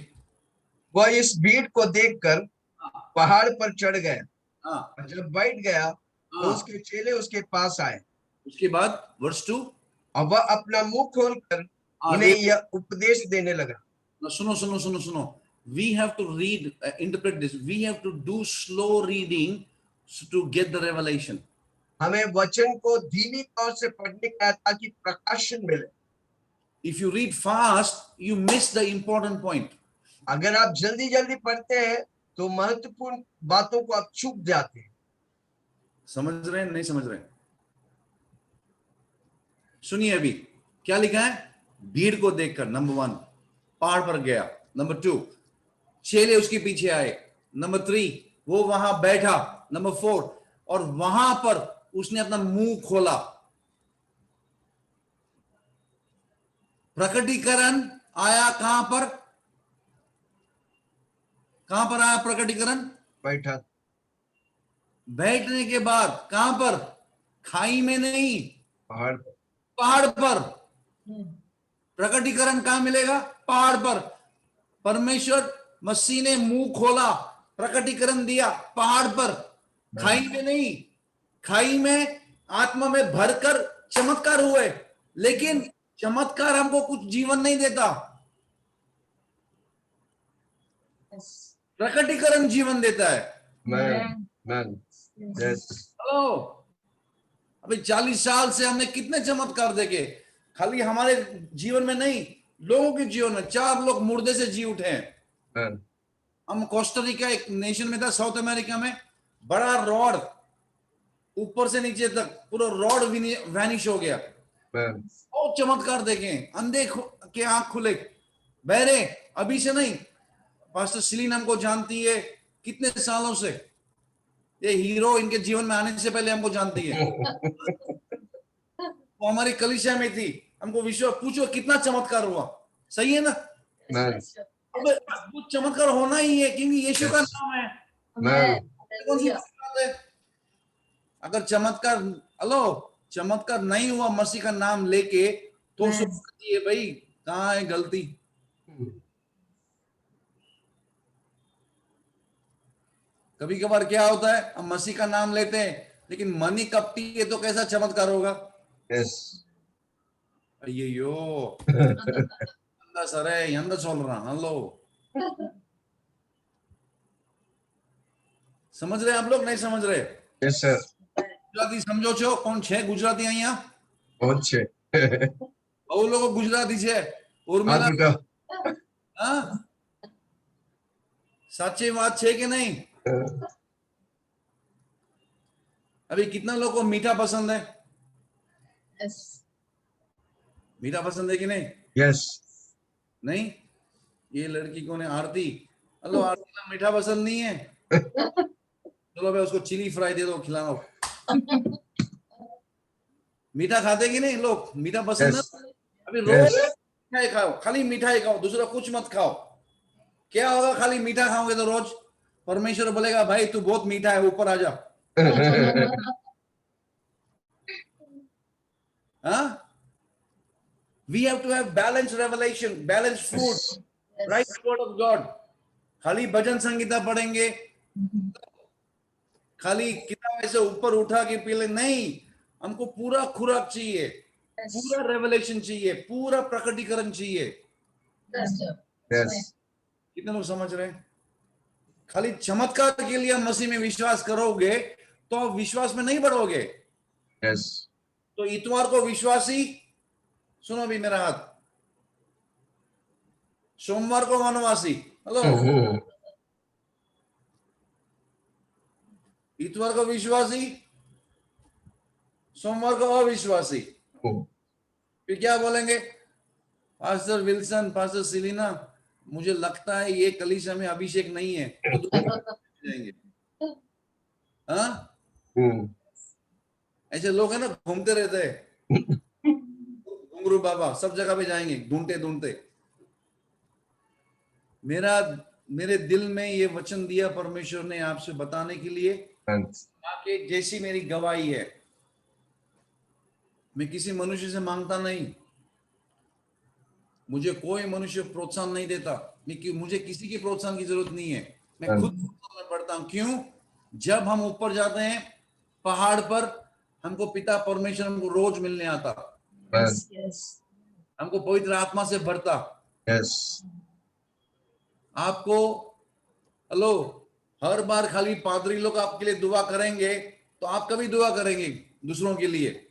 वह इस भीड़ को देखकर पहाड़ पर चढ़ गया. हाँ, जब बैठ गया तो उसके चेले उसके पास आए. उसके बाद वर्स 2. और वह अपना मुंह खोलकर उन्हें यह उपदेश देने लगा. सुनो सुनो सुनो सुनो. We have to read, interpret this. We have to do slow reading to get the revelation. हमें वचन को धीमी तौर से पढ़ने का है ताकि प्रकाशन मिले. If you read fast, you miss the important point. अगर आप जल्दी जल्दी पढ़ते हैं तो महत्वपूर्ण बातों को आप चूक जाते हैं. समझ रहे हैं नहीं समझ रहे हैं. सुनिए अभी क्या लिखा है. भीड़ को देखकर, नंबर 1 पहाड़ पर गया. नंबर 2 चेले उसके पीछे आए. नंबर 3 वो वहां बैठा. नंबर 4 और वहां पर उसने अपना मुंह खोला. प्रकटीकरण आया कहां पर, कहां पर आया प्रकटीकरण. बैठा. बैठने के बाद कहां पर, खाई में नहीं, पहाड़. पहाड़ पर. प्रकटीकरण कहां मिलेगा, पहाड़ पर. परमेश्वर मसीह ने मुंह खोला, प्रकटीकरण दिया पहाड़ पर, खाई में नहीं. खाई में आत्मा में भरकर चमत्कार हुए, लेकिन चमत्कार हमको कुछ जीवन नहीं देता. प्रकटीकरण जीवन देता है. हेलो, अभी 40 साल से हमने कितने चमत्कार देखे, खाली हमारे जीवन में नहीं, लोगों के जीवन में. 4 लोग मुर्दे से जी उठे हैं. हम कोस्टारिका एक नेशन में था, साउथ अमेरिका में. बड़ा रॉड ऊपर से नीचे तक पूरा रॉड वैनिश हो गया. बहुत चमत्कार देखे. अंधे के आंख खुले, बहरे अभी से नहीं. पास्टर सिलीन हमको जानती है कितने सालों से. ये हीरो इनके जीवन में आने से पहले हमको जानती है. वो हमारी कलीसिया में थी. हमको विश्वास, पूछो कितना चमत्कार हुआ. सही है ना. अब चमत्कार होना ही है क्योंकि यीशु का नाम है. कौन सी बात है. अगर चमत्कार, हेलो, चमत्कार नहीं हुआ मसीह का नाम लेके तो सोचिए भाई कहाँ है गलती. कभी कभार क्या होता है, हम मसीह का नाम लेते हैं लेकिन मन ही कपटी है तो कैसा चमत्कार होगा. अయ్యో अंदा सरे अंदा சொல்றான். हेलो, समझ रहे आप लोग, नहीं समझ रहे. Yes sir. गुजराती समझो छो. कौन छे गुजराती અહીંયા? कौन छे? બહુ લોકો ગુજરાતી છે. ઉર્મિલા, हाँ, साची बात छे कि नहीं. अभी कितना लोगों को मीठा पसंद है. मीठा पसंद है कि नहीं. यस. नहीं, ये लड़की कौन है, आरती. हेलो आरती, का मीठा पसंद नहीं है. चलो भाई उसको चिली फ्राई दे दो, खिलाओ. मीठा खाते कि नहीं लोग, मीठा पसंद है. अभी रोज मिठाई खाओ, खाली मिठाई खाओ, दूसरा कुछ मत खाओ. क्या होगा, खाली मीठा खाओगे तो रोज परमेश्वर बोलेगा भाई तू बहुत मीठा है, ऊपर आ जा. हाँ, we have to have balanced revelation, balanced food, right word of God. खाली भजन संगीता पढ़ेंगे, खाली किताब ऐसे ऊपर उठा के पी ले, नहीं. हमको पूरा खुराक चाहिए, पूरा रेवलेशन चाहिए, पूरा प्रकटीकरण चाहिए. कितने लोग समझ रहे हैं. खाली चमत्कार के लिए मसीह में विश्वास करोगे तो आप विश्वास में नहीं बढ़ोगे। Yes. तो इतवार को विश्वासी, सुनो भी मेरा हाथ, सोमवार को वनवासी। हेलो, इतवार को विश्वासी, सोमवार को अविश्वासी। फिर क्या बोलेंगे? पास्टर विल्सन, पास्टर सिलीना, मुझे लगता है ये कलीसिया में अभिषेक नहीं है, तो जाएंगे। हाँ, ऐसे लोग हैं ना, घूमते रहते हैं, घुंगरू बाबा सब जगह पे जाएंगे ढूंढते ढूंढते। मेरे दिल में ये वचन दिया परमेश्वर ने आपसे बताने के लिए, आके जैसी मेरी गवाही है। मैं किसी मनुष्य से मांगता नहीं, मुझे कोई मनुष्य प्रोत्साहन नहीं देता, मुझे किसी की प्रोत्साहन की जरूरत नहीं है, मैं खुद प्रोत्साहन पढ़ता हूं। क्यों? जब हम ऊपर जाते हैं पहाड़ पर, हमको पिता परमेश्वर हमको रोज मिलने आता, हमको पवित्र आत्मा से भरता। आपको, हेलो, हर बार खाली पादरी लोग आपके लिए दुआ करेंगे तो आप कभी दुआ करेंगे दूसरों के लिए?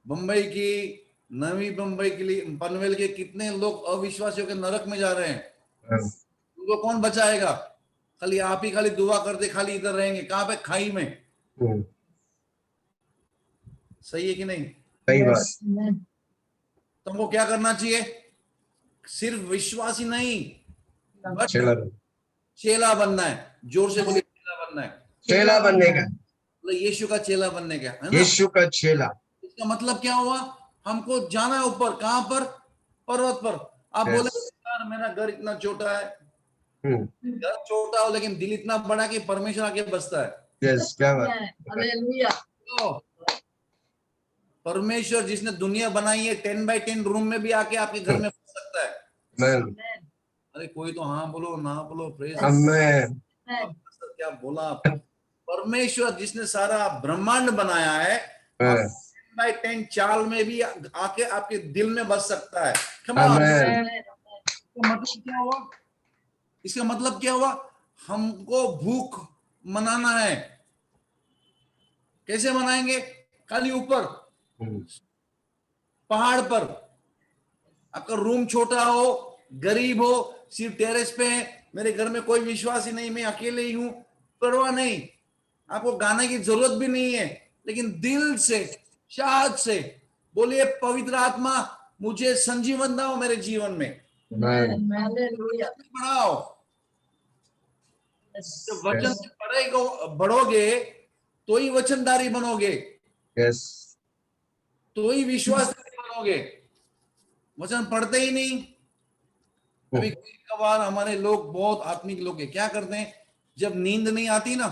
बंबई की, नवी बंबई के लिए, पनवेल के कितने लोग अविश्वासियों के नरक में जा रहे हैं, उनको कौन बचाएगा? खाली आप ही खाली दुआ करते खाली इधर रहेंगे, कहां पे? खाई में। सही है कि नहीं? सही बात। तुमको क्या करना चाहिए? सिर्फ विश्वासी नहीं, बट चेला बनना है। जोर से बोलिए, चेला बनना है। चेला बनने का, यीशु का चेला बनने का, है ना? यीशु का चेला। इसका मतलब क्या हुआ? हमको जाना है ऊपर। कहां पर? पर्वत पर। आप बोले यार मेरा घर इतना छोटा है, घर छोटा हो लेकिन दिल इतना बड़ा कि परमेश्वर आके बसता है। यस, क्या बात। हालेलुया। परमेश्वर जिसने दुनिया बनाई है 10x10 रूम में भी आके आपके घर में बस सकता है। अरे कोई तो हाँ बोलो ना बोलो, प्रेज क्या बोला आप? परमेश्वर जिसने सारा ब्रह्मांड बनाया है 10x10 चाल में भी आके आपके दिल में बस सकता है। मतलब क्या हुआ? इसका मतलब क्या हुआ? हमको भूख मनाना है। कैसे मनाएंगे? खाली ऊपर पहाड़ पर। आपका रूम छोटा हो, गरीब हो, सिर्फ टेरेस पे है, मेरे घर में कोई विश्वास ही नहीं, मैं अकेले ही हूं, परवाह नहीं, आपको गाने की जरूरत भी नहीं है, लेकिन दिल से, शायद से बोलिए, पवित्र आत्मा मुझे संजीवन दो मेरे जीवन में, बढ़ाओ। जब वचन से बढ़ोगे तो ही वचनदारी बनोगे, तो ही विश्वासदारी बनोगे। वचन पढ़ते ही नहीं। अभी कभार हमारे लोग बहुत आत्मिक लोग हैं, क्या करते हैं? जब नींद नहीं आती ना,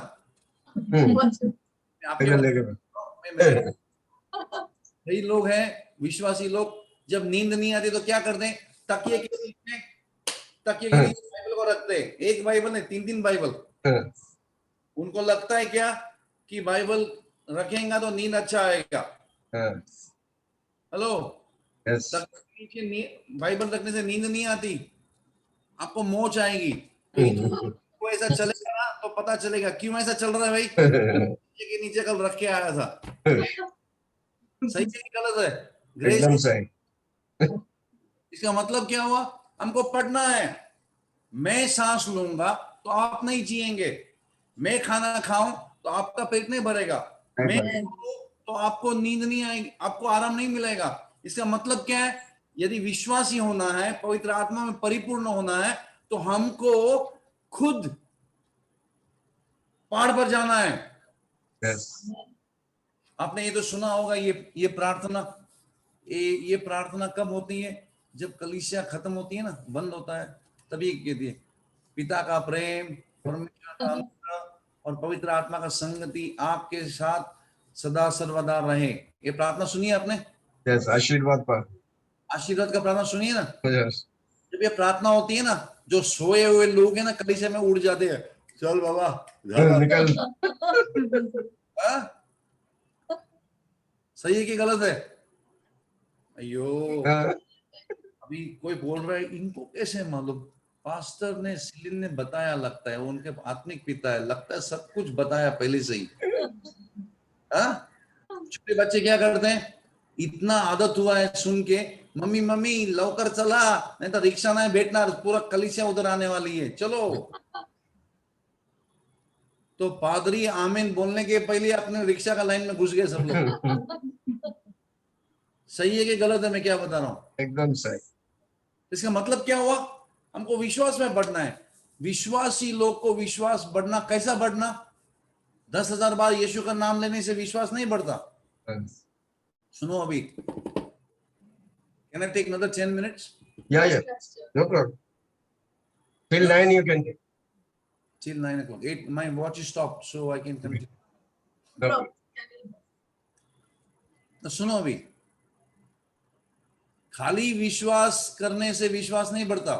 कई लोग हैं विश्वासी लोग, जब नींद नहीं आती तो क्या करते हैं? तकिए के नीचे बाइबल को रखते हैं। एक बाइबल नहीं, 3-3 बाइबल। उनको लगता है क्या कि बाइबल रखेंगे तो नींद अच्छा आएगा। हेलो, बाइबल रखने से नींद नहीं आती, आपको मोच आएगी। तो ऐसा चलेगा ना तो पता चलेगा क्यों ऐसा चल रहा है भाई। के नीचे कल रख के आया था। सही है गलत है? एकदम सही। इसका मतलब क्या हुआ? हमको पढ़ना है। मैं सांस लूंगा तो आप नहीं जिएंगे, मैं खाना खाऊं तो आपका पेट नहीं भरेगा, मैं तो आपको नींद नहीं आएगी, आपको आराम नहीं मिलेगा। इसका मतलब क्या है? यदि विश्वासी होना है, पवित्र आत्मा में परिपूर्ण होना है, तो हमको खुद पहाड़ पर जाना है। आपने ये तो सुना होगा, ये प्रार्थना, ये प्रार्थना कब होती है? जब कलीसिया खत्म होती है ना, बंद होता है, तभी कहती है, पिता का प्रेम, परमेश्वर का अनुग्रह और पवित्र आत्मा का संगति आपके साथ सदा सर्वदा रहे। ये प्रार्थना सुनिए आपने? आशीर्वाद पर, आशीर्वाद का प्रार्थना सुनिए ना। जब ये प्रार्थना होती है ना, जो सोए हुए लोग हैं ना कलीसिया में उड़ जाते हैं, चल बाबा निकल। सही है कि गलत है? अयो, अभी कोई बोल रहा है इनको कैसे मालूम? पास्टर ने सिलिन ने बताया, लगता है उनके आत्मिक पिता है, लगता है सब कुछ बताया पहले से ही। हाँ, छोटे बच्चे क्या करते हैं, इतना आदत हुआ है सुन के, मम्मी मम्मी लवकर चला, नहीं तो रिक्शा नहीं बैठना, पूरा कलीसिया उधर आने वाली है, चलो। तो पादरी आमीन बोलने के पहले अपने रिक्शा का लाइन में घुस गए सब लोग। सही है कि गलत है मैं क्या बता रहा हूं? एकदम सही। इसका मतलब क्या हुआ? हमको विश्वास में बढ़ना है। विश्वासी लोग को विश्वास बढ़ना, कैसा बढ़ना? 10,000 बार यीशु का नाम लेने से विश्वास नहीं बढ़ता। सुनो अभी, can I take another 10 minutes? Yeah, no problem. Till 9 you can take. Till 9 o'clock. 8, my watch is stopped, so I can continue. No. तो सुनो अभी, खाली विश्वास करने से विश्वास नहीं बढ़ता,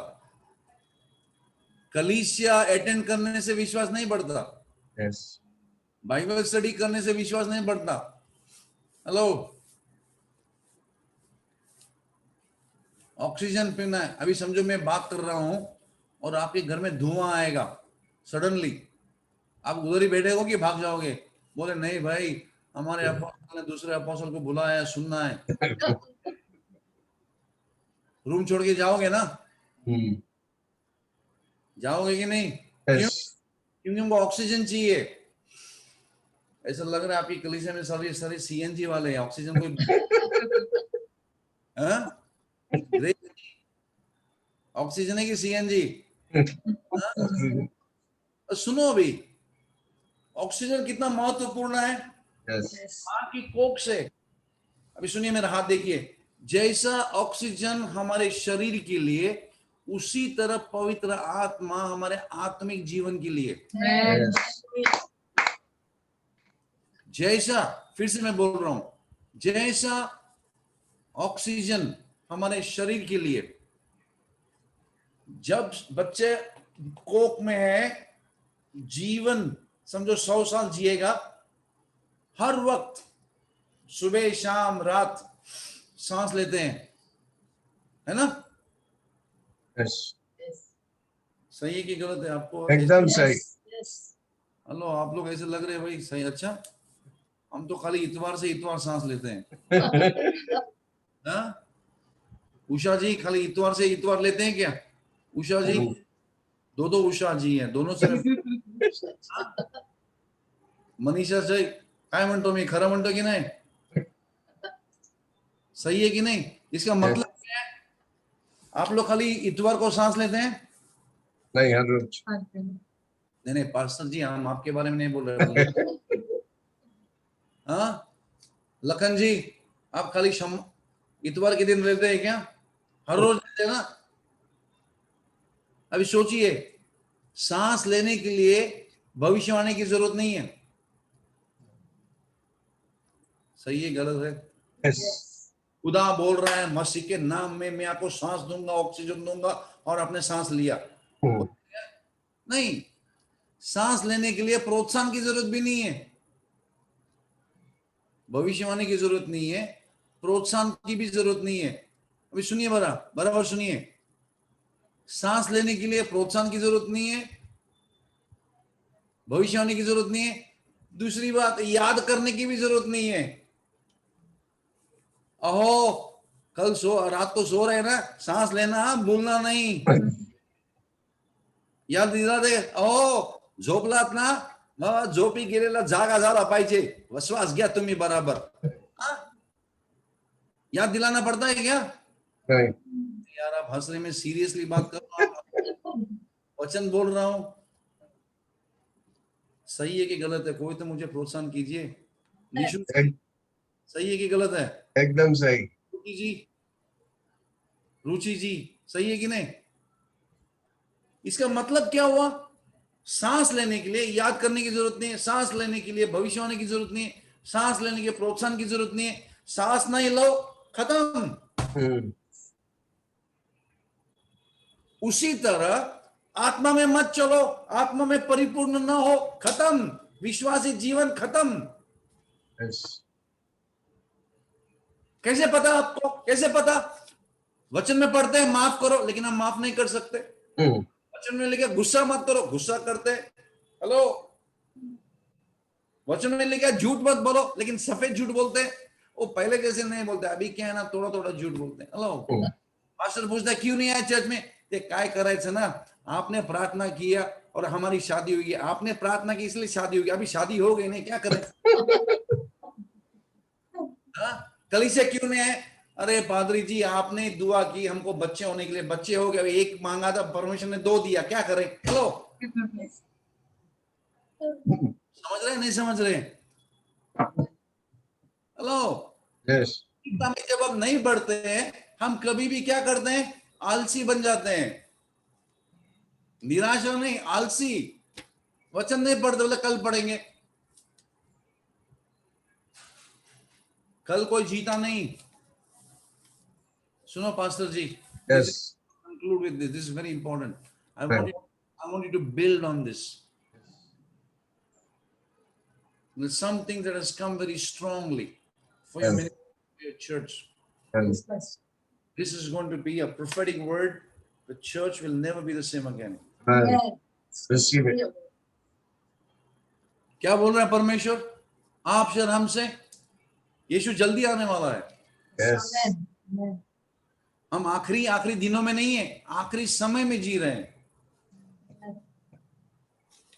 कलीसिया अटेंड करने से विश्वास नहीं बढ़ता, Yes. बाइबल स्टडी करने से विश्वास नहीं बढ़ता। हेलो, ऑक्सीजन पीना है। अभी समझो मैं बात कर रहा हूं और आपके घर में धुआं आएगा सडनली, आप उधर ही बैठे हो कि भाग जाओगे? बोले नहीं भाई, हमारे अपोस्टल ने दूसरे अपोस्टल को बुलाया है, सुनना है। रूम छोड़ के जाओगे ना? जाओगे कि नहीं? क्यों? क्योंकि हमको ऑक्सीजन चाहिए। ऐसा लग रहा है आपकी कलीसिया में सारे सीएनजी वाले हैं, ऑक्सीजन कोई ऑक्सीजन है कि सीएनजी? सुनो अभी, ऑक्सीजन कितना महत्वपूर्ण है। मां की कोख से, अभी सुनिए मेरा हाथ देखिए, जैसा ऑक्सीजन हमारे शरीर के लिए, उसी तरह पवित्र आत्मा हमारे आत्मिक जीवन के लिए। जैसा, फिर से मैं बोल रहा हूं, जैसा ऑक्सीजन हमारे शरीर के लिए, जब बच्चे कोख में है, जीवन समझो 100 साल जिएगा, हर वक्त सुबह शाम रात सांस लेते हैं, है ना? सही है कि गलत है आपको? एकदम सही। हेलो, आप लोग ऐसे लग रहे हैं भाई सही। अच्छा, हम तो खाली इतवार से इतवार सांस लेते हैं। हाँ? उषा जी खाली इतवार से इतवार लेते हैं क्या? उषा जी, दो उषा जी हैं, दोनों से मनीषा जी, काय म्हणतो मी, खरं म्हणतो की नहीं? सही है कि नहीं? इसका मतलब क्या है? आप लोग खाली इतवार को सांस लेते हैं? नहीं, हर रोज। नहीं पास्टर जी, हम आपके बारे में नहीं बोल रहे। हाँ, लखन जी, आप खाली इतवार के दिन लेते हैं क्या? हर रोज लेते हैं ना? अभी सोचिए, सांस लेने के लिए भविष्यवाणी की जरूरत नहीं है। सही है गलत है? खुदा बोल रहा है, मसीह के नाम में मैं आपको सांस दूंगा, ऑक्सीजन दूंगा, और आपने सांस लिया। नहीं, सांस लेने के लिए प्रोत्साहन की जरूरत भी नहीं है, भविष्यवाणी की जरूरत नहीं है, प्रोत्साहन की भी जरूरत नहीं है। अभी सुनिए, बराबर सुनिए, सांस लेने के लिए प्रोत्साहन की जरूरत नहीं है, भविष्यवाणी की जरूरत नहीं है। दूसरी बात, याद करने की भी जरूरत नहीं है। अहो, कल रात को सो रहे ना, सांस लेना भूलना नहीं, याद दिला दे। अहो, झोपलात ना, झोपी गेलेला जागा झाला पाहिजे, श्वास घ्या तुम्ही बराबर। याद दिलाना पड़ता है क्या? नहीं। यार आप हंस रहे, में सीरियसली बात कर रहा हूं, वचन बोल रहा हूं। सही है कि गलत है? कोई तो मुझे प्रोत्साहन कीजिए। निशु, सही है कि गलत है? एकदम सही। रुचि जी, सही है कि नहीं? इसका मतलब क्या हुआ? सांस लेने के लिए याद करने की जरूरत नहीं है, सांस लेने के लिए भविष्यवाणी की जरूरत नहीं है, सांस लेने के प्रोत्साहन की जरूरत नहीं है। सांस नहीं लो, खत्म। उसी तरह आत्मा में मत चलो, आत्मा में परिपूर्ण न हो, खत्म, विश्वासी जीवन खत्म। कैसे पता आपको? कैसे पता? वचन में पढ़ते हैं माफ करो, लेकिन हम माफ नहीं कर सकते। वचन में लिखा गुस्सा मत करो, गुस्सा करते। हेलो, वचन में लिखा झूठ मत बोलो, लेकिन सफेद झूठ बोलते। वो पहले जैसे नहीं बोलते, अभी क्या है ना, थोड़ा थोड़ा झूठ बोलते। हेलो, पास्टर पूछता क्यों नहीं आया चर्च में? ते काय करायचं ना, आपने प्रार्थना किया और हमारी शादी हुई है, आपने प्रार्थना की इसलिए शादी होगी, अभी शादी हो गई नहीं, क्या करें? कलीसिया क्यों नहीं है? अरे पादरी जी, आपने दुआ की हमको बच्चे होने के लिए, बच्चे हो गए, एक मांगा था, परमेश्वर ने 2 दिया, क्या करें? हेलो, समझ रहे नहीं समझ रहे? हेलो, यस, जब हम नहीं बढ़ते हैं, हम कभी भी क्या करते हैं? आलसी बन जाते हैं। निराशा नहीं, आलसी। वचन नहीं पढ़ते, बोले कल पढ़ेंगे। कल कोई जीता नहीं। सुनो pastor ji, yes, conclude with this. This is very important. I want you to build on this. There's something that has come very strongly for your ministry, for your church. This is going to be a prophetic word. The church will never be the same again. receive it. क्या बोल रहा है परमेश्वर? आपसे और हमसे, यीशु जल्दी आने वाला है। Yes. हम आखिरी दिनों में नहीं है, आखिरी समय में जी रहे हैं।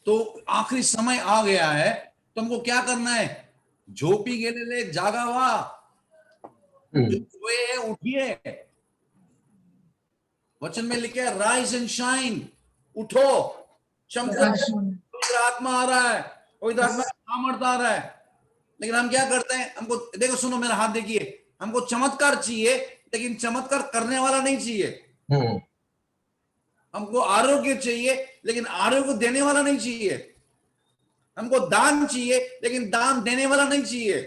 तो आखिरी समय आ गया है, तो हमको क्या करना है? झोपी गेलेले जागा हुआ, सोए उठिए। वचन में लिखे है राइज एंड शाइन, उठो, चमको। पवित्र आत्मा आ रहा है, पवित्र आत्मा का सामर्थ आ रहा है। लेकिन हम क्या करते हैं? हमको देखो, सुनो, मेरा हाथ देखिए, हमको चमत्कार चाहिए, लेकिन चमत्कार करने वाला नहीं चाहिए। हमको आरोग्य चाहिए, लेकिन आरोग्य देने वाला नहीं चाहिए। हमको दान चाहिए, लेकिन दान देने वाला नहीं चाहिए।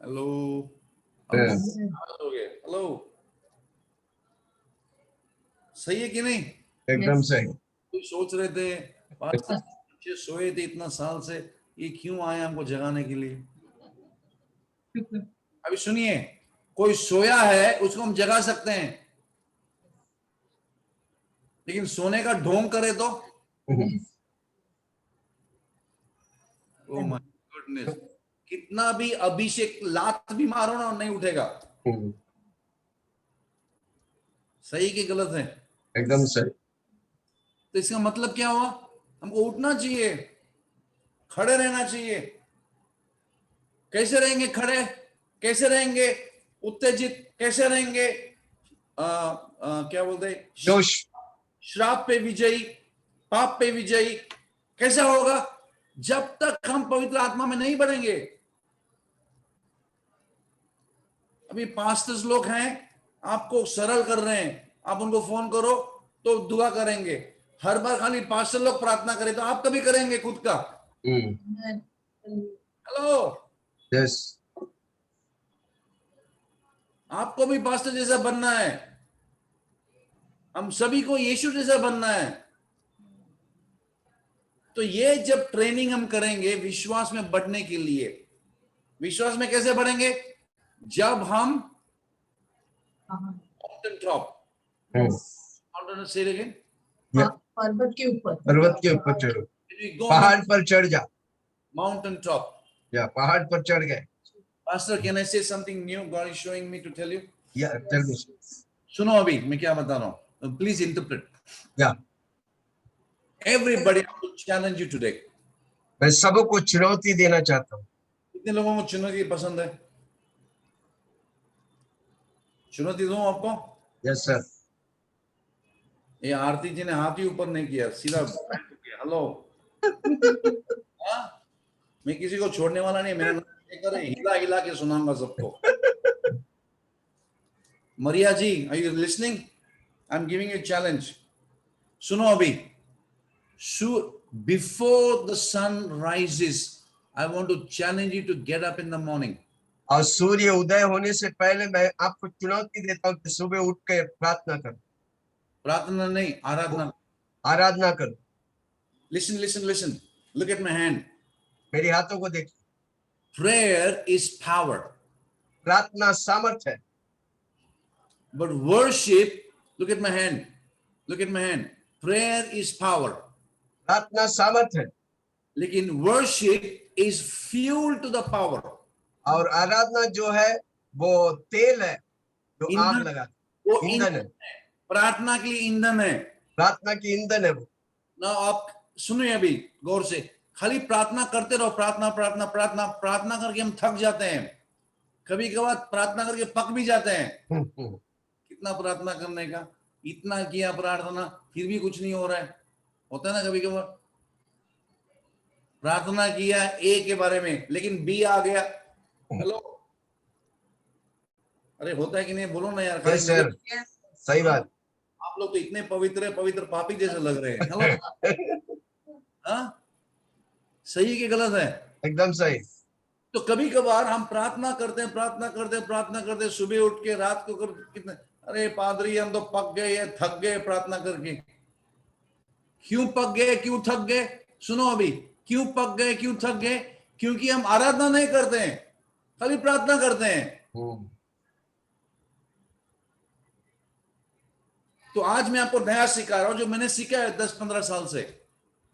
हेलो, हेलो, सही है कि नहीं? एकदम सही। कोई सोच रहे थे बच्चे सोए थे इतना साल से, ये क्यों आए हमको जगाने के लिए? अभी सुनिए, कोई सोया है उसको हम जगा सकते हैं, लेकिन सोने का ढोंग करे तो ओ माय गुडनेस, कितना भी अभिषेक लात भी मारो ना, नहीं उठेगा। सही कि गलत है? एकदम सही। तो इसका मतलब क्या हुआ? हमको उठना चाहिए, खड़े रहना चाहिए। कैसे रहेंगे खड़े? कैसे रहेंगे उत्तेजित? कैसे रहेंगे क्या बोलते हैं, जोश, श्राप पे विजयी, पाप पे विजयी? कैसे होगा? जब तक हम पवित्र आत्मा में नहीं बढ़ेंगे। अभी पास्टर्स लोग हैं, आपको सरल कर रहे हैं, आप उनको फोन करो तो दुआ करेंगे। हर बार खाली पास्टर लोग प्रार्थना करें, तो आप कभी करेंगे खुद का? हेलो, यस, आपको भी पास्टर जैसा बनना है, हम सभी को यीशु जैसा बनना है। तो ये जब ट्रेनिंग हम करेंगे विश्वास में बढ़ने के लिए, विश्वास में कैसे बढ़ेंगे? जब हम माउंटेन टॉप, माउंटेन से लेकिन पर्वत के ऊपर चढ़ो, पहाड़ पर चढ़ जा। माउंटेन टॉप, या पहाड़ पर चढ़ गए। Pastor, can I say something new God is showing me to tell you? या tell me. सुनो अभी मैं क्या बता रहा हूँ, प्लीज इंटरप्रेट। या Everybody, I want to challenge you today. मैं सबको चुनौती देना चाहता हूँ। कितने लोगों को चुनौती पसंद है? चुनौती दूं आपको? Yes sir. ये आरती जी ने हाथ ही ऊपर नहीं किया, सीधा हेलो। मैं किसी को छोड़ने वाला नहीं, मेरा नाम हिला हिला के सुनाऊंगा सबको। Maria ji, are you listening? I am giving you challenge. सुनो अभी, before the sun rises, I want to challenge you to get up in the morning. और सूर्य उदय होने से पहले मैं आपको चुनौती देता हूँ कि सुबह उठ के प्रार्थना करो। प्रार्थना नहीं, आराधना, आराधना करो। Listen listen listen, look at my hand, मेरे हाथों को देखो। प्रेयर इज पावर, प्रार्थना सामर्थ है। But worship, look at my hand. Look at my hand. Prayer is power. प्रार्थना सामर्थ है लेकिन worship is fuel to the power. और आराधना जो है वो तेल है जो आग ईंधन, लगा वो ईंधन है प्रार्थना के लिए ईंधन है प्रार्थना की ईंधन है वो ना। आप सुनिए अभी गौर से, खाली प्रार्थना करते रहो, प्रार्थना प्रार्थना प्रार्थना प्रार्थना करके हम थक जाते हैं, कभी कभार प्रार्थना करके पक भी जाते हैं। कितना प्रार्थना करने का, इतना किया प्रार्थना फिर भी कुछ नहीं हो रहा है, होता है ना कभी कभार। प्रार्थना किया ए के बारे में लेकिन बी आ गया। हेलो, अरे होता है कि नहीं, बोलो ना यार। यस सर, सही बात। आप लोग तो इतने पवित्र है, पवित्र पापी जैसे लग रहे हैं। हेलो, हाँ सही कि गलत है? एकदम सही। तो कभी कभार हम प्रार्थना करते हैं, प्रार्थना करते हैं, प्रार्थना करते हैं, सुबह उठ के रात को कितने, अरे पादरी हम तो पक गए, थक गए प्रार्थना करके। क्यों पक गए, क्यों थक गए? सुनो अभी, क्यों पक गए, क्यों थक गए? क्योंकि हम आराधना नहीं करते हैं, खाली प्रार्थना करते हैं। तो आज मैं आपको नया सिखा रहा हूं, जो मैंने सीखा है 10-15 साल से।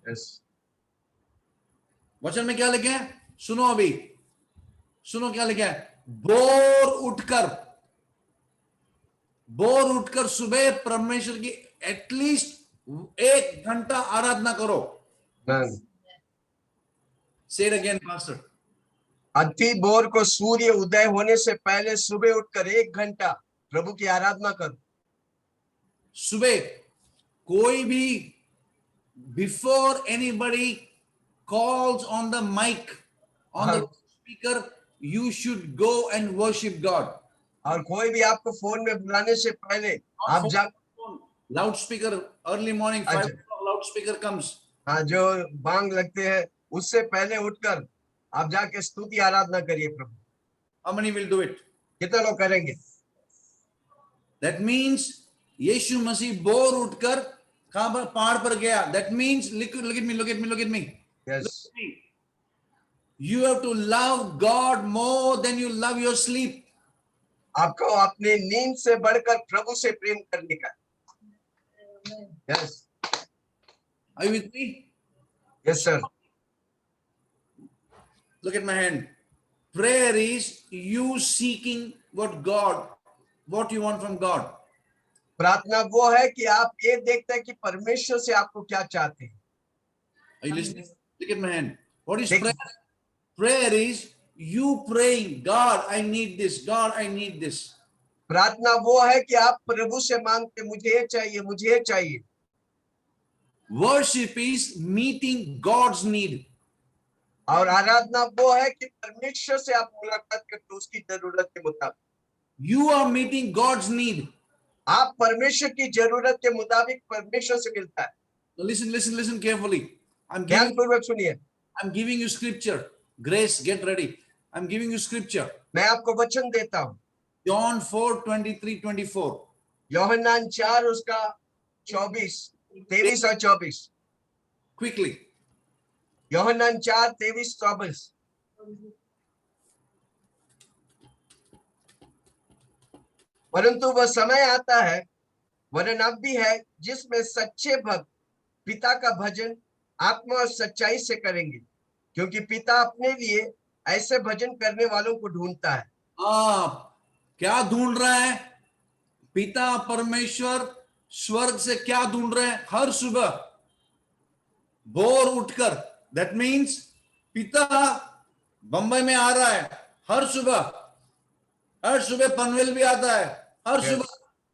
यस, वचन में क्या लिखे हैं? सुनो अभी, सुनो क्या लिखा है। बोर उठकर सुबह परमेश्वर की एटलीस्ट 1 घंटा आराधना करो। से इट अगेन पास्टर। अति भोर को सूर्य उदय होने से पहले सुबह उठकर 1 घंटा प्रभु की आराधना करो। सुबह कोई भी, before anybody calls on the mic, on the speaker, you should go and worship God. और कोई भी आपको फोन में बुलाने से पहले आप जा loud speaker, early morning 5 o'clock loud speaker comes. हाँ, जो बांग लगते हैं उससे पहले उठकर आप जाके स्तुति आराधना करिए प्रभु। How many will do it? कितने लोग करेंगे? That means यीशु मसीह बोर उठकर कहां पर? पहाड़ पर गया। That means look at me, look at me, look at me. Yes. Look at me. You have to love God more than you love your sleep. आपको अपने नींद से बढ़कर प्रभु से प्रेम करने का। Yes. Are you with me? Yes sir. Look at my hand. Prayer is you seeking what you want from God. प्रार्थना वो है कि आप ये देखते हैं कि परमेश्वर से आपको क्या चाहते हैं। Are you listening? Look at my hand. What is prayer? Prayer is you praying, God, I need this. God, I need this. प्रार्थना वो है कि आप प्रभु से मांगते, मुझे ये चाहिए, मुझे ये चाहिए। Worship is meeting God's need. और आराधना वो है कि परमेश्वर से आप मुलाकात करते उसकी जरूरत के मुताबिक। You are meeting God's need. आप परमेश्वर की जरूरत के मुताबिक परमेश्वर से मिलता है। So listen carefully. ध्यानपूर्वक सुनिए। I'm giving you scripture. Grace, get ready. I'm giving you scripture. मैं आपको वचन देता हूँ। John 4:23-24. यूहन्ना 4 उसका 23 और 24। Quickly. यूहन्ना 4 23-24। परंतु वह समय आता है, वरन अब भी है, जिसमें सच्चे भक्त पिता का भजन आत्मा और सच्चाई से करेंगे, क्योंकि पिता अपने लिए ऐसे भजन करने वालों को ढूंढता है। क्या ढूंढ रहा है? पिता परमेश्वर स्वर्ग से क्या ढूंढ रहे हैं? हर सुबह बोर उठकर, दैट मीन्स पिता बंबई में आ रहा है हर सुबह पनवेल भी आता है हर सुबह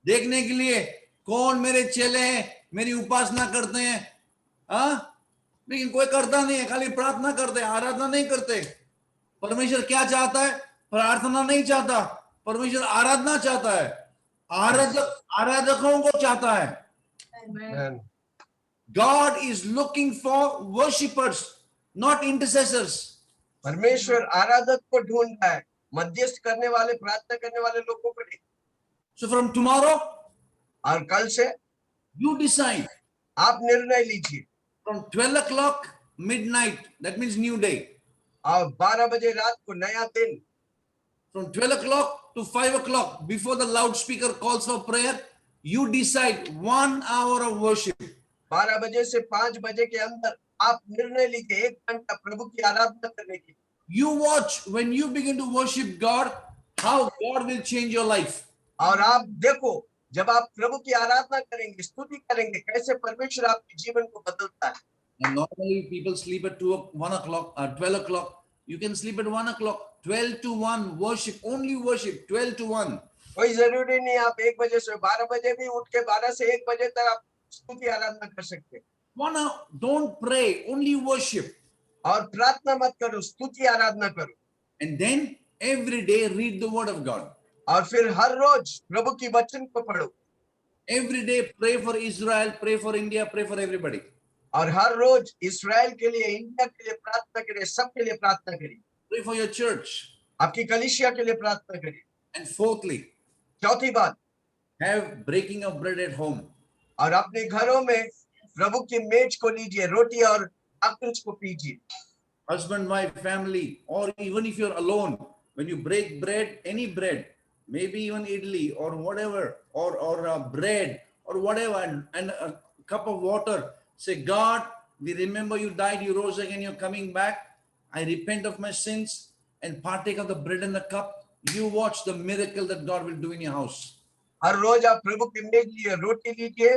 देखने के लिए कौन मेरे चेले हैं, मेरी उपासना करते हैं। लेकिन कोई करता नहीं है, खाली प्रार्थना करते हैं, आराधना नहीं करते। परमेश्वर क्या चाहता है? प्रार्थना नहीं चाहता, परमेश्वर आराधना चाहता है, आराधकों को चाहता है। God is looking for worshippers, not intercessors. परमेश्वर आराधक को ढूंढ रहा है, मध्यस्थ करने वाले, प्रार्थना करने वाले लोगों को नहीं। So from tomorrow, और कल से you decide. आप निर्णय लीजिए। From 12 o'clock midnight, that means new day. और 12 बजे रात को नया दिन। From 12 o'clock to 5 o'clock, before the loudspeaker calls for prayer, you decide 1 hour of worship. 12 बजे से 5 बजे के अंदर आप निर्णय लीजिए 1 घंटा प्रभु की आराधना करने की। You watch when you begin to worship God, how God will change your life. और आप देखो जब आप प्रभु की आराधना करेंगे, स्तुति करेंगे, कैसे परमेश्वर आपके जीवन को बदलता है। And normally people sleep at 1 o'clock, 12 o'clock. You can sleep at 1 o'clock. 12 to 1, worship, only worship, 12 to 1. कोई जरूरी नहीं आप 1 बजे से 12 बजे भी उठ के 12 से 1 बजे तक आप स्तुति आराधना कर सकते हैं। 1 hour, don't pray, only worship. और प्रार्थना मत करो, स्तुति आराधना करो। And then every day read the word of God. और फिर हर रोज प्रभु की वचन को पढ़ो। Every day pray for Israel, pray for India, pray for everybody. और हर रोज इस्राएल के लिए, इंडिया के लिए प्रार्थना करिए, सबके लिए प्रार्थना करिए। Pray for your church. आपकी कलीसिया के लिए प्रार्थना करिए। And fourthly, चौथी बात, have breaking of bread at home. और अपने घरों में प्रभु की मेज को लीजिए, रोटी और दाखमधु को पीजिए। Husband, wife, family, or even if you're alone, when you break bread, any bread, maybe even idli or whatever, or bread or whatever, and a cup of water, say, God, we remember you died, you rose again, you're coming back. I repent of my sins and partake of the bread and the cup. You watch the miracle that God will do in your house. हर रोज आप प्रभु की मेज लिए, रोटी लीजिए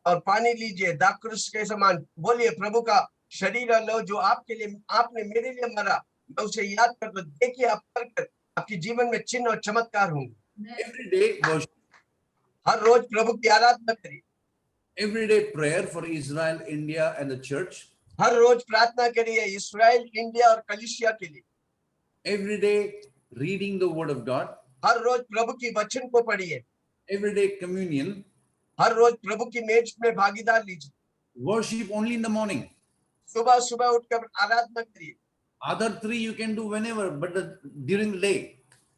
और पानी लीजिए, दाखमधु के समान बोलिए, प्रभु का शरीर लो जो आपके लिए, आपने मेरे लिए मरा, मैं उसे याद कर दो। देखिए आप कर आपके जीवन में चिन्ह और चमत्कार होंगे। Every day worship. हर रोज प्रभु की आराधना करिए। Every day prayer for Israel, India, and the church. हर रोज प्रार्थना करिए इस्राएल, इंडिया और कलीसिया के लिए। Every day reading the word of God. हर रोज प्रभु की वचन को पढ़िए। Every day communion. हर रोज प्रभु की मेज में भागीदार लीजिए। Worship only in the morning. सुबह सुबह उठकर आराधना करिए। Other 3 you can do whenever, but during the day.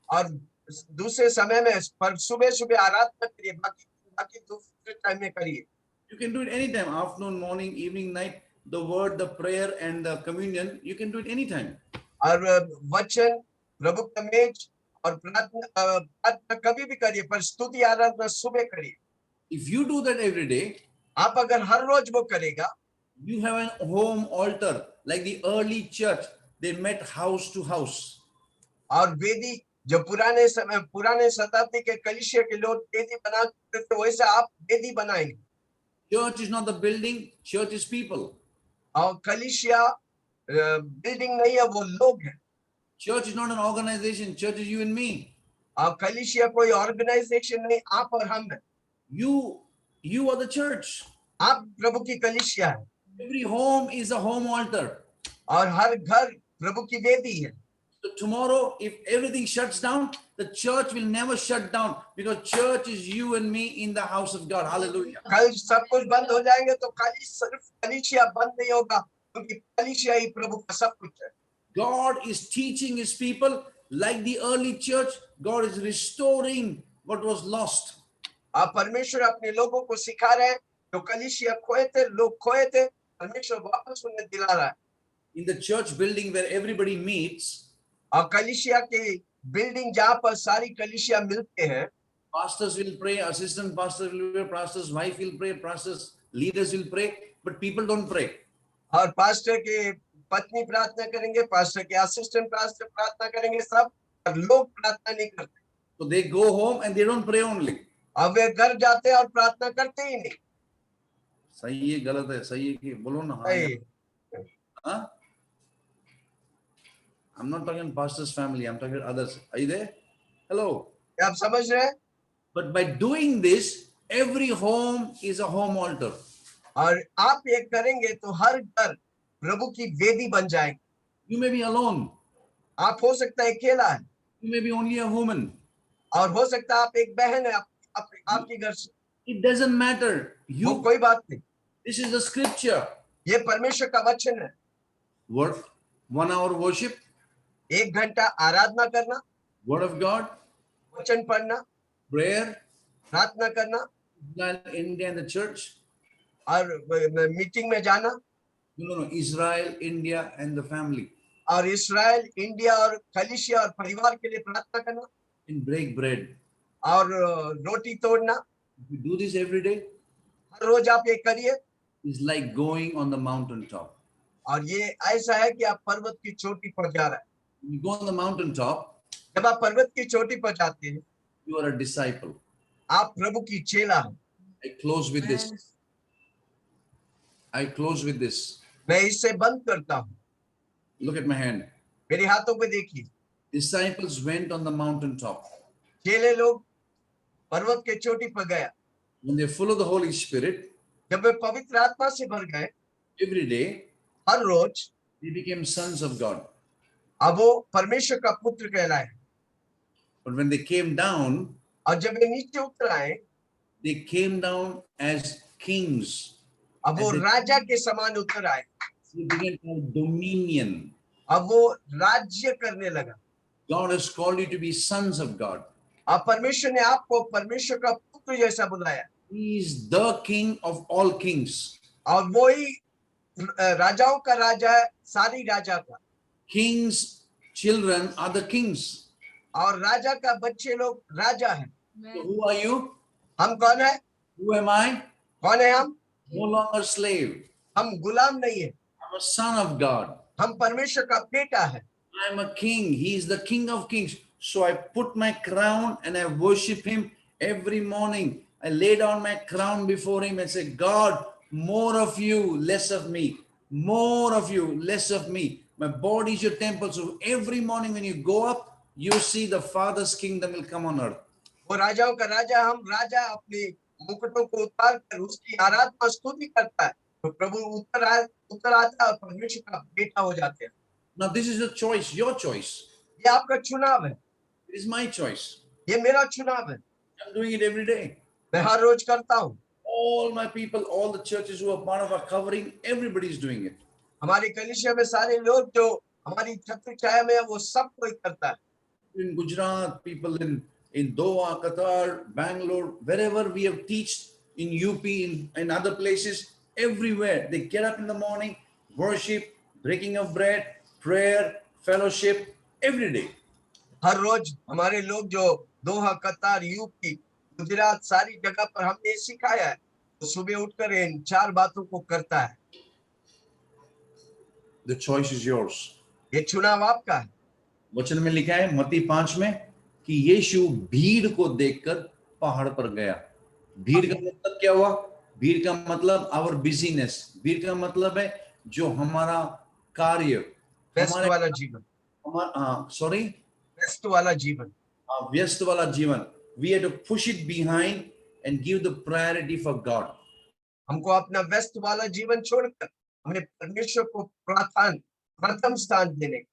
और दूसरे समय में पर सुबह सुबह आराधना करिए, बाकी दूसरे टाइम में करिए। You can do it anytime, afternoon, morning, evening, night. The word, the prayer, and the communion, you can do it anytime. और वचन, प्रभु का मेज और प्रार्थना कभी भी करिए, पर स्तुति आराधना सुबह करिए। If you do that every day, आप अगर हर रोज वो करेगा, you have a home altar like the early church. They met house to house. और वेदी जो पुराने शताब्दी के कलीसिया के लोग वेदी बनाते थे, वैसे आप वेदी बनाएंगे। Church is not the building, church is people. और कलीसिया बिल्डिंग नहीं है, वो लोग हैं। Church is not an organization, church is you and me. और कलीसिया कोई ऑर्गेनाइजेशन नहीं, आप और हम हैं। You are the church. आप प्रभु की कलीसिया है। Every home is a home altar. और हर घर प्रभु की वेदी है। So tomorrow, if everything shuts down, the church will never shut down, because church is you and me in the house of God. Hallelujah. कल सब कुछ बंद हो जाएंगे तो खाली सिर्फ कलीसिया बंद नहीं होगा, क्योंकि कलीसिया ही प्रभु का सब कुछ है। God is teaching his people like the early church. God is restoring what was lost. आप परमेश्वर अपने लोगों को सिखा रहे हैं, जो कलीसिया खोए थे, लोग खोए थे, परमेश्वर वापस उन्हें दिला रहा है। In the church building where everybody meets, और कलीसिया की बिल्डिंग जहाँ पर सारी कलीसिया मिलते हैं, pastors will pray, assistant pastors will pray, pastors' wife will pray, pastors' leaders will pray, but people don't pray. और पास्टर के पत्नी प्रार्थना करेंगे, पास्टर के असिस्टेंट पास्टर प्रार्थना करेंगे, सब, और लोग प्रार्थना नहीं करते। So they go home and they don't pray only. अब वे घर जाते हैं और प्रार्थना करते ही नहीं। सही है, गलत है, सही है कि बोलो ना। हाँ? I'm not talking pastor's family, I'm talking others. Are you there? Hello. आप समझ रहे हैं? But by doing this, every home is a home altar. और आप ये करेंगे तो हर घर प्रभु की वेदी बन जाएगी। You may be alone. आप हो सकता है अकेला है, You may be only a woman. और हो सकता है आप एक बहन है आपके घर से। It doesn't matter. वो कोई बात नहीं। This is the scripture. ये परमेश्वर का वचन है। Word, 1 hour worship. 1 घंटा आराधना करना, Word of God. वचन पढ़ना, Prayer. प्रार्थना करना, India and the church. और मीटिंग में जाना। No, Israel, India and the family. और इसराइल, इंडिया और कलीसिया और परिवार के लिए प्रार्थना करना and break bread. और रोटी तोड़ना, If you do this every day, हर रोज आप ये करिए। it's like going on the mountain top. और ये ऐसा है कि आप पर्वत की चोटी पर जा रहे हैं। When you go on the mountain top, जब आप पर्वत की चोटी पर जाते हैं, you are a disciple. आप प्रभु की चेला हैं। I close with this. I close with this. मैं इससे बंद करता हूँ। Look at my hand. मेरे हाथों पे देखिए। Disciples went on the mountain top. चेले लोग पर्वत के चोटी पर गया। When they're full of the Holy Spirit, जब वे पवित्र आत्मा से भर गए, every day, her rose they became sons of God. अब वो परमेश्वर का पुत्र कहलाए। But when they came down, और जब वे नीचे उतर आए, they came down as kings. अब वो And राजा के समान उतर आए। they began to have dominion. अब वो राज्य करने लगा। God has called you to be sons of God. अब परमेश्वर ने आपको परमेश्वर का पुत्र जैसा बुलाया। He is the king of all kings. और वो ही राजाओं का राजा है, सारी राजा का। Kings' children are the kings. और राजा का बच्चे लोग राजा हैं। So who are you? हम कौन है? Who am I? कौन है हम? No longer slave. हम गुलाम नहीं है, I'm a son of God. हम परमेश्वर का बेटा है। I'm a king. He is the king of kings. So I put my crown and I worship him every morning. I lay down my crown before him and say, God, more of you, less of me. More of you, less of me. My body is your temple. So every morning when you go up, you see the Father's kingdom will come on earth. वो राजाओं का राजा, हम राजा अपने मुकुटों को उतार कर उसकी आराधना स्तुति करता है, तो प्रभु उतर आता है और परमेश्वर का बेटा हो जाते हैं। Now this is a choice, your choice. ये आपका चुनाव है, It is my choice. ये मेरा चुनाव है। I'm doing it every day. मैं हर रोज करता हूँ। All my people, all the churches who are part of our covering, everybody is doing it. हमारी कलीसिया में सारे लोग जो हमारी छत्र छाया में है, वो सब कोई करता है। In Gujarat, people in Doha, Qatar, Bangalore, wherever we have teached, in UP, in other places, everywhere. They get up in the morning, worship, breaking of bread, prayer, fellowship, every day. हर रोज हमारे लोग जो दोहा, कतार, UP, Gujarat, सारी जगह पर हमने सिखाया है, तो सुबह उठकर इन 4 बातों को करता है। The choice is yours. ये चुनाव आपका है। वचन में लिखा है मत्ती 5 में कि यीशु भीड़ को देखकर पहाड़ पर गया। भीड़ का मतलब क्या हुआ? भीड़ का मतलब आवर बिजीनेस। भीड़ का मतलब है जो हमारा कार्य, व्यस्त वाला जीवन, सॉरी व्यस्त वाला जीवन, व्यस्त वाला जीवन। We have to push it behind and give the priority for God. हमको अपना व्यस्त वाला जीवन छोड़कर हमें परमेश्वर को प्रथम स्थान देने।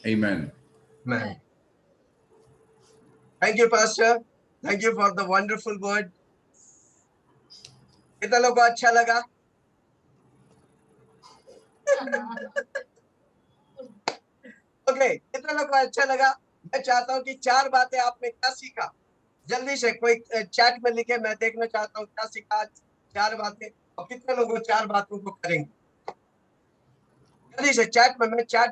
Amen. Amen. Thank you, Pastor. Thank you for the wonderful word. कितना लोगों को अच्छा लगा? ओके, कितना लोगों को अच्छा लगा? मैं चाहता हूँ कि 4 बातें आपने क्या सीखा, जल्दी से कोई चैट में लिखे, मैं देखना चाहता हूँ क्या सीखा 4 बातें, और कितने लोग 4 बातों को करेंगे। जल्दी से चैट में, मैं चैट